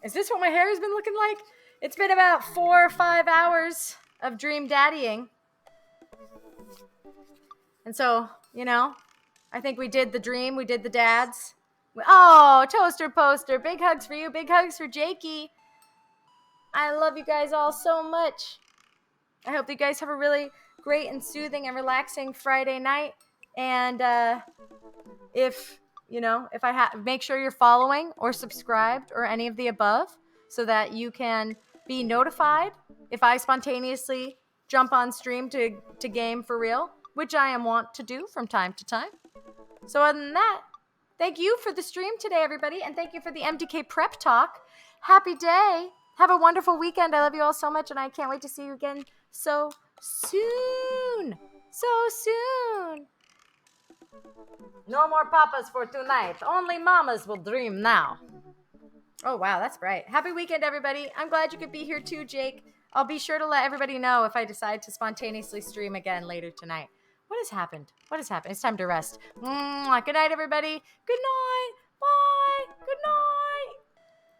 is this what my hair has been looking like? It's been about 4 or 5 hours of dream daddying, and so I think we did the dream. We did the dads. Oh, Toaster Poster. Big hugs for you. Big hugs for Jakey. I love you guys all so much. I hope you guys have a really great and soothing and relaxing Friday night. And make sure you're following or subscribed or any of the above so that you can be notified if I spontaneously jump on stream to game for real, which I am wont to do from time to time. So other than that, thank you for the stream today, everybody, and thank you for the MDK prep talk. Happy day. Have a wonderful weekend. I love you all so much, and I can't wait to see you again so soon. So soon. No more papas for tonight. Only mamas will dream now. Oh, wow, that's bright. Happy weekend, everybody. I'm glad you could be here too, Jake. I'll be sure to let everybody know if I decide to spontaneously stream again later tonight. What has happened? What has happened? It's time to rest. Good night, everybody. Good night. Bye. Good night.